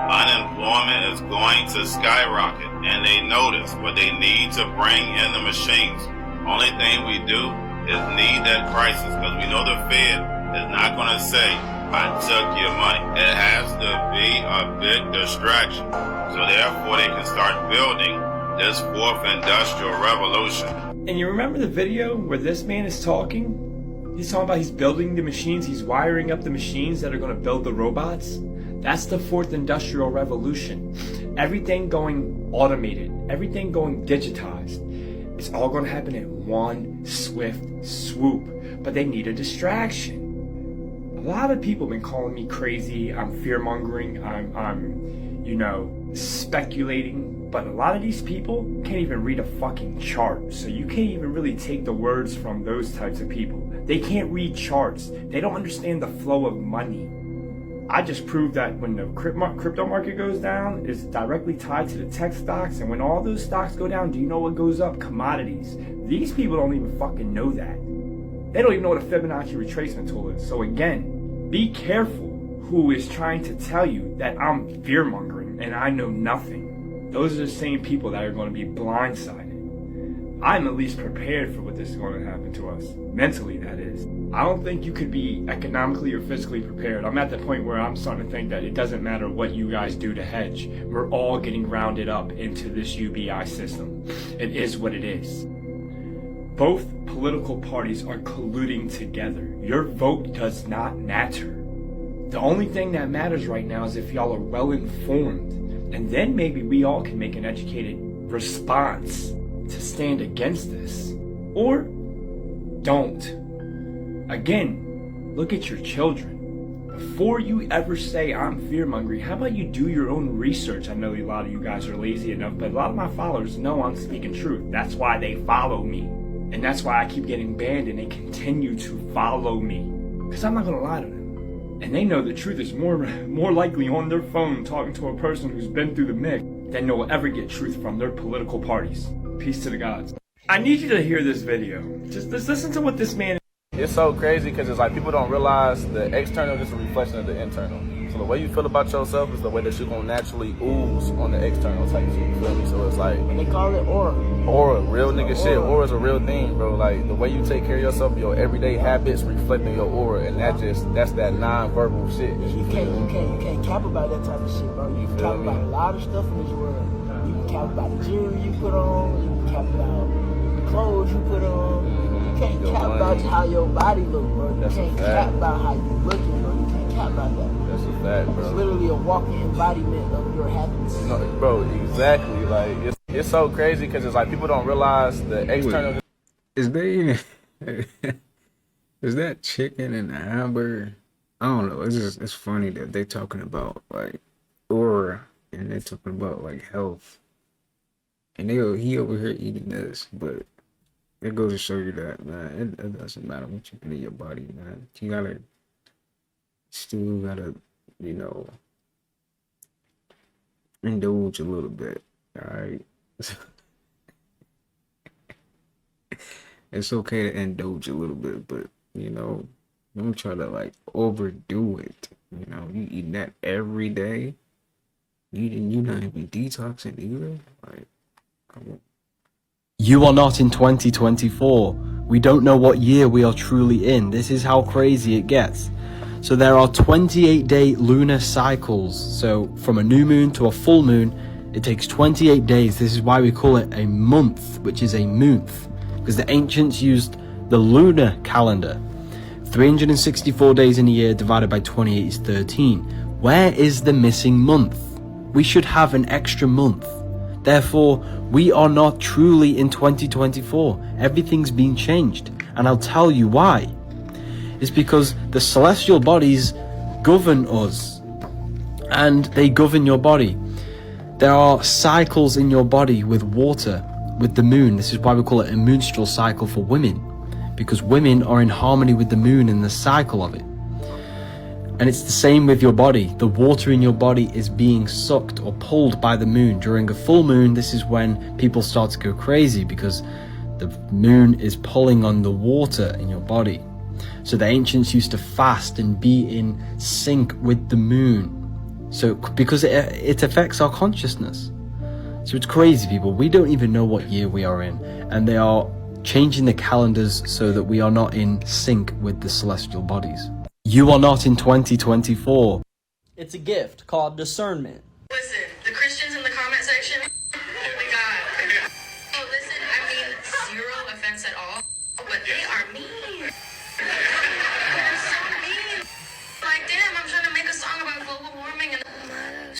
Unemployment is going to skyrocket, and they notice, but they need to bring in the machines. Only thing we do is need that crisis, because we know the Fed is not going to say, I took your money. It has to be a big distraction. So therefore they can start building this fourth industrial revolution. And you remember the video where this man is talking? He's talking about he's building the machines, he's wiring up the machines that are going to build the robots. That's the fourth industrial revolution. Everything going automated, everything going digitized. It's all going to happen in one swift swoop. But they need a distraction. A lot of people have been calling me crazy. I'm fear-mongering. I'm speculating, but a lot of these people can't even read a fucking chart. So you can't even really take the words from those types of people. They can't read charts. They don't understand the flow of money. I just proved that when the crypto market goes down, it's directly tied to the tech stocks. And when all those stocks go down, do you know what goes up? Commodities. These people don't even fucking know that. They don't even know what a Fibonacci retracement tool is. So again, be careful who is trying to tell you that I'm fear-mongering and I know nothing. Those are the same people that are going to be blindsided. I'm at least prepared for what this is going to happen to us. Mentally, that is. I don't think you could be economically or physically prepared. I'm at the point where I'm starting to think that it doesn't matter what you guys do to hedge. We're all getting rounded up into this UBI system. It is what it is. Both political parties are colluding together. Your vote does not matter. The only thing that matters right now is if y'all are well informed. And then maybe we all can make an educated response to stand against this. Or don't. Again, look at your children. Before you ever say I'm fear-mongering, how about you do your own research? I know a lot of you guys are lazy enough, but a lot of my followers know I'm speaking truth. That's why they follow me. And that's why I keep getting banned and they continue to follow me. Because I'm not going to lie to them. And they know the truth is more likely on their phone talking to a person who's been through the mix than they'll ever get truth from their political parties. Peace to the gods. I need you to hear this video. Just listen to what this man is. It's so crazy because it's like people don't realize the external is a reflection of the internal. So the way you feel about yourself is the way that you're going to naturally ooze on the external type shit, you feel me? So it's like... And they call it aura. Aura, real nigga shit. Aura is a real thing, bro. Like, the way you take care of yourself, your everyday habits reflecting your aura. And that's that non-verbal shit. You can't cap about that type of shit, bro. You can cap about a lot of stuff in this world. You can cap about the jewelry you put on. You can cap about the clothes you put on. You can't cap about how your body look, bro. You can't cap about how you looking, bro. You can't cap about that. That's a fact, bro. It's literally a walking embodiment of your habits. No, bro, exactly. Like, it's so crazy because it's like people don't realize the external... Is they... Is that chicken and the hamburger? I don't know. It's funny that they talking about, like, aura, and they're talking about, like, health. And he over here eating this, but... It goes to show you that, man, it doesn't matter what you put in your body, man. You still gotta, indulge a little bit, alright? It's okay to indulge a little bit, but, don't try to, like, overdo it. You eating that every day. You not even detoxing either. Like, come on. You are not in 2024. We don't know what year we are truly in. This is how crazy it gets. So there are 28-day lunar cycles. So from a new moon to a full moon, it takes 28 days. This is why we call it a month, which is a month, because the ancients used the lunar calendar. 364 days in a year divided by 28 is 13. Where is the missing month? We should have an extra month. Therefore, we are not truly in 2024. Everything's been changed. And I'll tell you why. It's because the celestial bodies govern us. And they govern your body. There are cycles in your body with water, with the moon. This is why we call it a menstrual cycle for women. Because women are in harmony with the moon and the cycle of it. And it's the same with your body. The water in your body is being sucked or pulled by the moon. During a full moon, this is when people start to go crazy because the moon is pulling on the water in your body. So the ancients used to fast and be in sync with the moon. So because it affects our consciousness. So it's crazy, people. We don't even know what year we are in. And they are changing the calendars so that we are not in sync with the celestial bodies. You are not in 2024. It's a gift called discernment. Listen, the Christians in the comment section, holy God. Oh, listen, I mean, zero offense at all, but they are mean. They're so mean. Like, damn, I'm trying to make a song about global warming and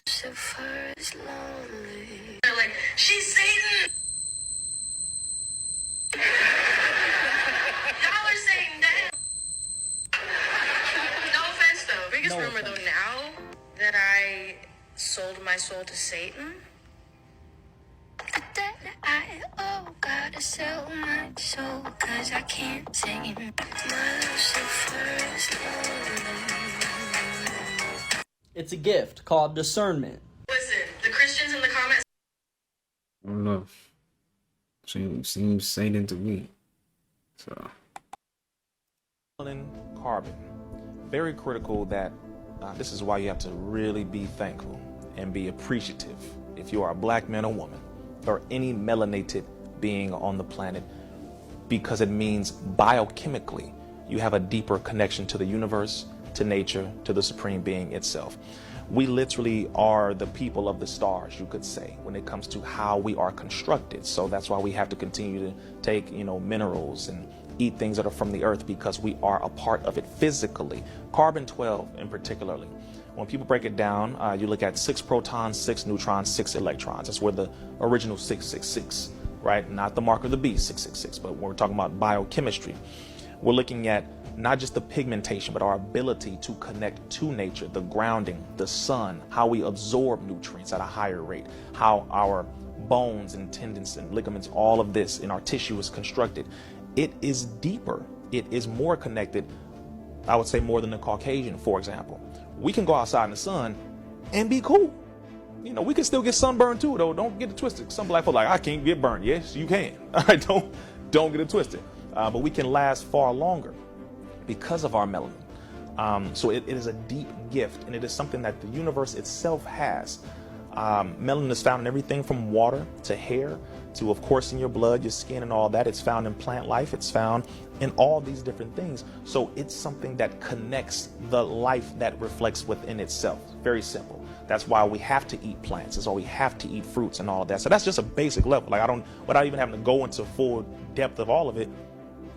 Lucifer is lonely. They're like, she's Satan. Y'all are saying that. No offense though. Biggest rumor though now that I sold my soul to Satan? That I gotta sell my soul, 'cause I can't sing Lucifer's It's a gift called discernment. Listen, the Christians in the comments. I don't know. Seems Satan to me. So. Carbon. Very critical that this is why you have to really be thankful and be appreciative if you are a black man or woman or any melanated being on the planet, because it means biochemically you have a deeper connection to the universe, to nature, to the supreme being itself. We literally are the people of the stars, you could say, when it comes to how we are constructed. So that's why we have to continue to take, minerals and eat things that are from the earth, because we are a part of it physically. Carbon-12 in particularly. When people break it down, you look at 6 protons, 6 neutrons, 6 electrons. That's where the original 666, right? Not the mark of the beast, 666, but when we're talking about biochemistry, we're looking at not just the pigmentation, but our ability to connect to nature, the grounding, the sun, how we absorb nutrients at a higher rate, how our bones and tendons and ligaments, all of this in our tissue is constructed. It is deeper. It is more connected, I would say, more than the Caucasian, for example. We can go outside in the sun and be cool. We can still get sunburned too, though. Don't get it twisted. Some black people are like, I can't get burned. Yes, you can. All right, don't get it twisted. But we can last far longer because of our melanin. So it is a deep gift, and it is something that the universe itself has. Melanin is found in everything from water to hair to, of course, in your blood, your skin, and all that. It's found in plant life. It's found in all these different things. So it's something that connects the life that reflects within itself. Very simple. That's why we have to eat plants. That's why we have to eat fruits and all of that. So that's just a basic level. Without even having to go into full depth of all of it,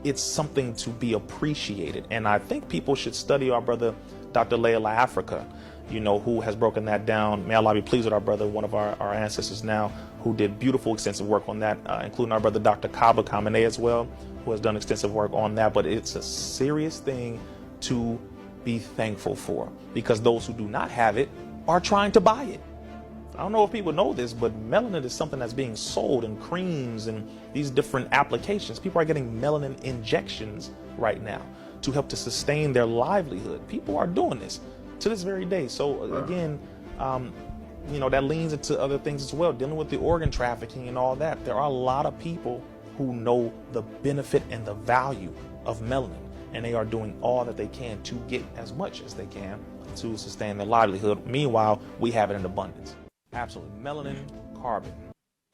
it's something to be appreciated. And I think people should study our brother, Dr. Layla Africa, who has broken that down. May Allah be pleased with our brother, one of our ancestors now, who did beautiful, extensive work on that, including our brother, Dr. Kaba Kamene as well, who has done extensive work on that. But it's a serious thing to be thankful for, because those who do not have it are trying to buy it. I don't know if people know this, but melanin is something that's being sold in creams and these different applications. People are getting melanin injections right now to help to sustain their livelihood. People are doing this to this very day. So again, that leans into other things as well, dealing with the organ trafficking and all that. There are a lot of people who know the benefit and the value of melanin, and they are doing all that they can to get as much as they can to sustain their livelihood. Meanwhile, we have it in abundance. Absolutely. Melanin, carbon.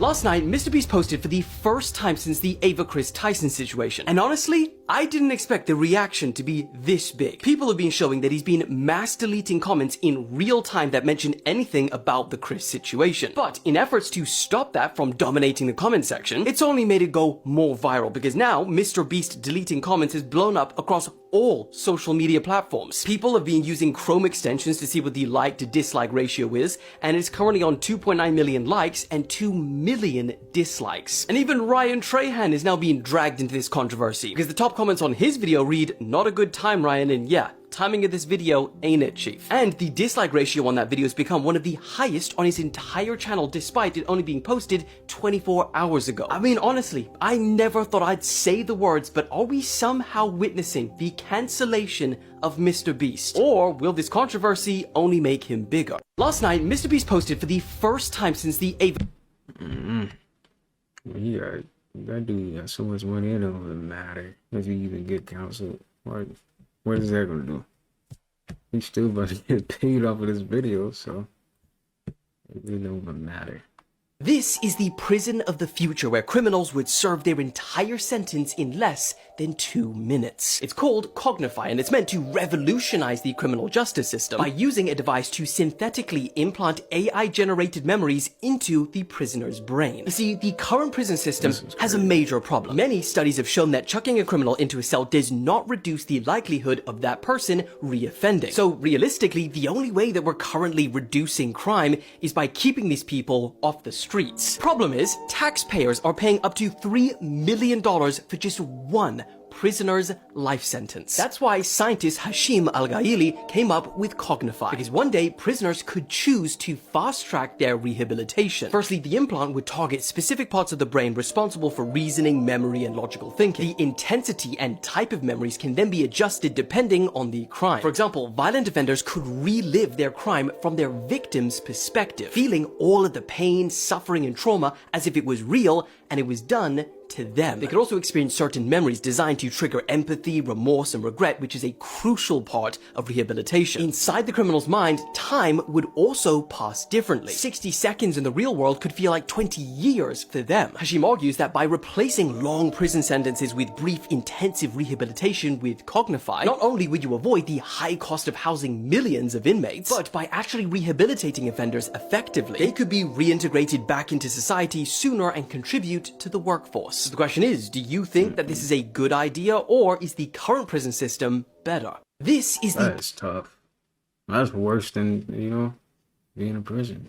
Last night, Mr. Beast posted for the first time since the Ava Chris Tyson situation. And honestly, I didn't expect the reaction to be this big. People have been showing that he's been mass deleting comments in real time that mention anything about the Chris situation. But in efforts to stop that from dominating the comment section, it's only made it go more viral, because now Mr. Beast deleting comments is blown up across all social media platforms. People have been using Chrome extensions to see what the like to dislike ratio is, and it's currently on 2.9 million likes and 2 million dislikes. And even Ryan Trahan is now being dragged into this controversy, because the top comments on his video read, "Not a good time, Ryan," and yeah, timing of this video ain't it, chief. And the dislike ratio on that video has become one of the highest on his entire channel, despite it only being posted 24 hours ago. I mean, honestly, I never thought I'd say the words, but are we somehow witnessing the cancellation of Mr. Beast? Or will this controversy only make him bigger? Last night, Mr. Beast posted for the first time since the Ava... That dude got so much money, it don't even matter if you even get counsel. What is that gonna do? He's still about to get paid off of this video, so it really don't even matter. This is the prison of the future, where criminals would serve their entire sentence in less than 2 minutes. It's called Cognify, and it's meant to revolutionize the criminal justice system by using a device to synthetically implant AI-generated memories into the prisoner's brain. You see, the current prison system has a major problem. Many studies have shown that chucking a criminal into a cell does not reduce the likelihood of that person re-offending. So realistically, the only way that we're currently reducing crime is by keeping these people off the streets. Problem is, taxpayers are paying up to $3 million for just one prisoner's life sentence. That's why scientist Hashim Al-Ghaili came up with Cognify, because one day prisoners could choose to fast-track their rehabilitation. Firstly, the implant would target specific parts of the brain responsible for reasoning, memory, and logical thinking. The intensity and type of memories can then be adjusted depending on the crime. For example, violent offenders could relive their crime from their victim's perspective, feeling all of the pain, suffering, and trauma as if it was real and it was done to them. They could also experience certain memories designed to trigger empathy, remorse, and regret, which is a crucial part of rehabilitation. Inside the criminal's mind, time would also pass differently. 60 seconds in the real world could feel like 20 years for them. Hashim argues that by replacing long prison sentences with brief, intensive rehabilitation with Cognify, not only would you avoid the high cost of housing millions of inmates, but by actually rehabilitating offenders effectively, they could be reintegrated back into society sooner and contribute to the workforce. So the question is, do you think that this is a good idea, or is the current prison system better? This is That's tough. That's worse than, being in prison.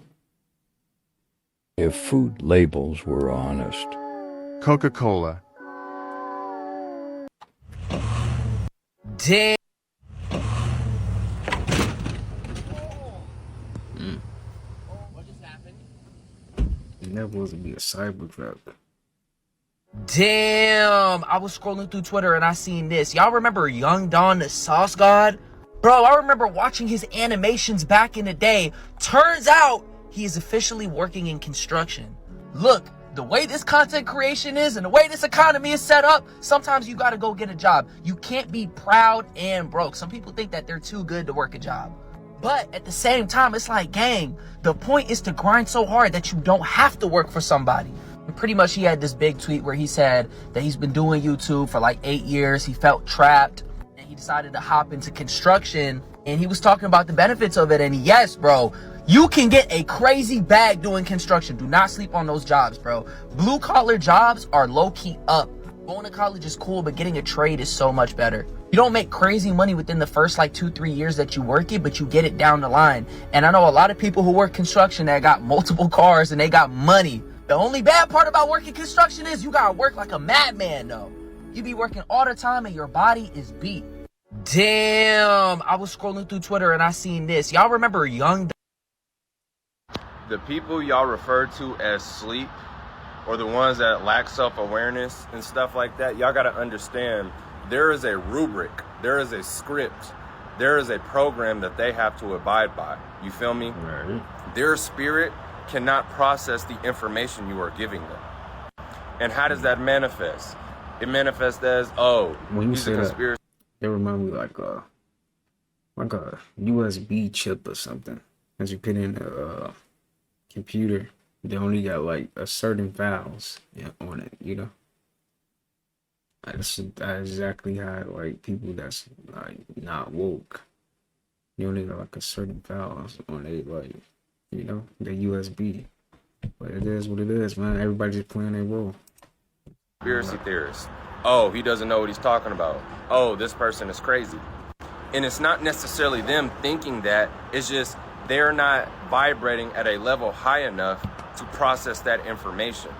If food labels were honest. Coca-Cola. Damn. That wasn't be a cyber truck. Damn, I was scrolling through Twitter and I seen this. Y'all remember Young Don the Sauce God? Bro, I remember watching his animations back in the day. Turns out he is officially working in construction. Look, the way this content creation is and the way this economy is set up, sometimes you gotta go get a job. You can't be proud and broke. Some people think that they're too good to work a job. But at the same time, it's like, gang, the point is to grind so hard that you don't have to work for somebody. And pretty much he had this big tweet where he said that he's been doing YouTube for like 8 years. He felt trapped and he decided to hop into construction, and he was talking about the benefits of it. And yes, bro, you can get a crazy bag doing construction. Do not sleep on those jobs, bro. Blue collar jobs are low key up. Going to college is cool, but getting a trade is so much better. You don't make crazy money within the first like 2-3 years that you work it, but you get it down the line. And I know a lot of people who work construction that got multiple cars and they got money. The only bad part about working construction is you gotta work like a madman though. You be working all the time and your body is beat. Damn, I was scrolling through Twitter and I seen this. Y'all remember Young? The people y'all refer to as sleep, or the ones that lack self-awareness and stuff like that, y'all gotta understand there is a rubric, there is a script, there is a program that they have to abide by. You feel me? Right. Their spirit cannot process the information you are giving them. And how does that manifest? It manifests as, when you he's say a conspiracy. That, it reminds me like a USB chip or something. As you put in a computer, they only got like a certain files on it, That's exactly how like people that's like not woke. You only got like a certain files on it, like the USB. But it is what it is, man. Everybody's just playing their role. Conspiracy theorists. He doesn't know what he's talking about. This person is crazy. And it's not necessarily them thinking that. It's just they're not vibrating at a level high enough to process that information.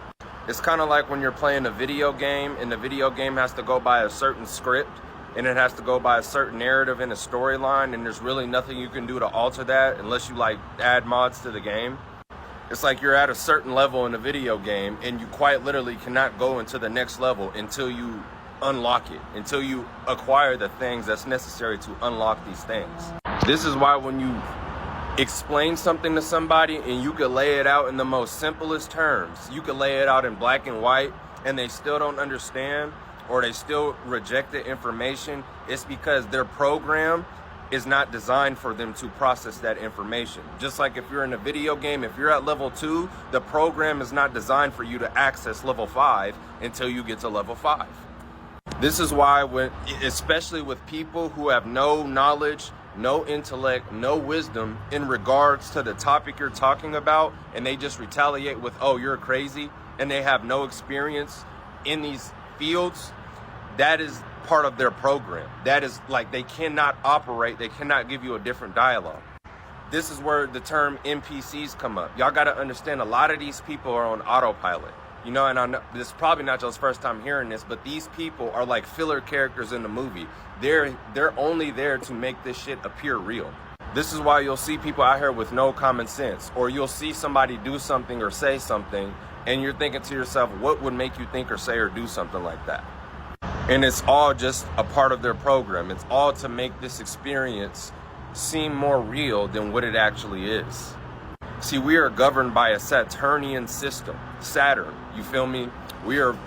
It's kind of like when you're playing a video game and the video game has to go by a certain script and it has to go by a certain narrative and a storyline, and there's really nothing you can do to alter that unless you like add mods to the game. It's like you're at a certain level in a video game and you quite literally cannot go into the next level until you unlock it, until you acquire the things that's necessary to unlock these things. This is why when you explain something to somebody and you could lay it out in the most simplest terms, you could lay it out in black and white, and they still don't understand or they still reject the information, it's because their program is not designed for them to process that information. Just like if you're in a video game, if you're at level 2, the program is not designed for you to access level 5 until you get to level 5. This is why especially with people who have no knowledge, no intellect, no wisdom in regards to the topic you're talking about, and they just retaliate with, you're crazy, and they have no experience in these fields, that is part of their program. That is like, they cannot operate, they cannot give you a different dialogue. This is where the term NPCs come up. Y'all gotta understand, a lot of these people are on autopilot. You know, and I know this is probably not Joe's first time hearing this, but these people are like filler characters in the movie. They're only there to make this shit appear real. This is why you'll see people out here with no common sense, or you'll see somebody do something or say something, and you're thinking to yourself, what would make you think or say or do something like that? And it's all just a part of their program. It's all to make this experience seem more real than what it actually is. See, we are governed by a Saturnian system, Saturn, you feel me? We are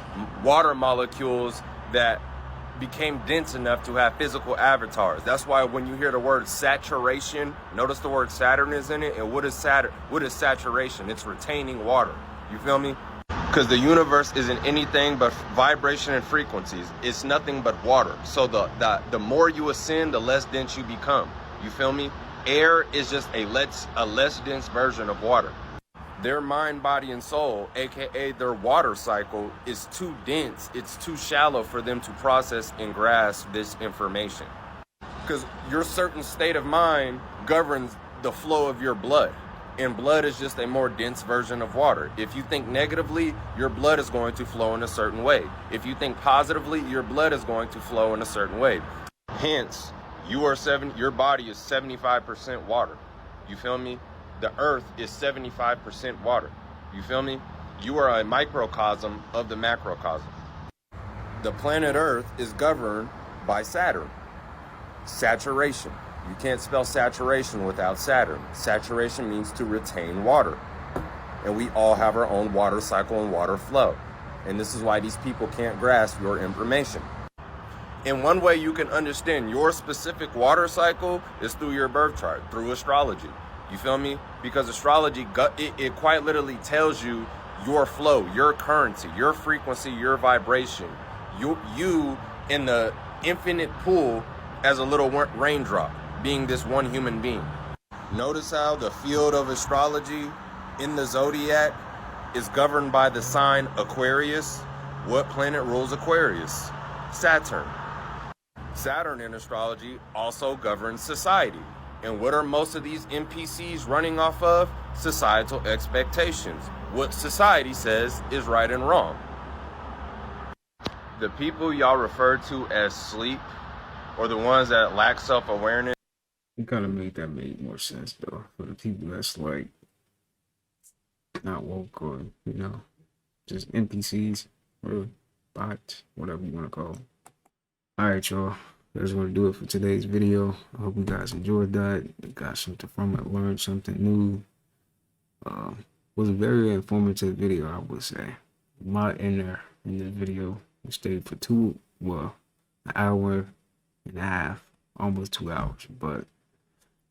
water molecules that became dense enough to have physical avatars. That's why when you hear the word saturation, notice the word Saturn is in it. And what is Saturn? What is saturation? It's retaining water. You feel me? Because the universe isn't anything but vibration and frequencies. It's nothing but water. So the more you ascend, the less dense you become. You feel me? Air is just a less dense version of water. Their mind, body, and soul, aka their water cycle, is too dense, it's too shallow for them to process and grasp this information. Because your certain state of mind governs the flow of your blood. And blood is just a more dense version of water. If you think negatively, your blood is going to flow in a certain way. If you think positively, your blood is going to flow in a certain way. Hence, your body is 75% water. You feel me? The earth is 75% water. You feel me? You are a microcosm of the macrocosm. The planet Earth is governed by Saturn. Saturation. You can't spell saturation without Saturn. Saturation means to retain water. And we all have our own water cycle and water flow. And this is why these people can't grasp your information. And one way you can understand your specific water cycle is through your birth chart, through astrology. You feel me? Because astrology, it quite literally tells you your flow, your currency, your frequency, your vibration. You in the infinite pool as a little raindrop, being this one human being. Notice how the field of astrology in the zodiac is governed by the sign Aquarius. What planet rules Aquarius? Saturn. Saturn in astrology also governs society. And what are most of these NPCs running off of? Societal expectations. What society says is right and wrong. The people y'all refer to as sleep, or the ones that lack self-awareness. You gotta make that make more sense though. For the people that's like not woke or, you know, just NPCs or bots, whatever you wanna call them. Alright, y'all. That's going to do it for today's video. I hope you guys enjoyed that. Got something from it, learned something new. Was a very informative video, I would say. A lot in there in this video. We stayed for an hour and a half, almost 2 hours. But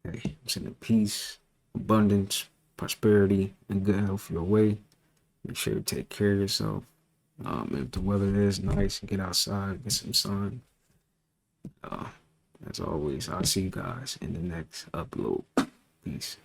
hey, I'm sending peace, abundance, prosperity, and good health your way. Make sure you take care of yourself. If the weather is nice, get outside, get some sun. As always, I'll see you guys in the next upload. Peace.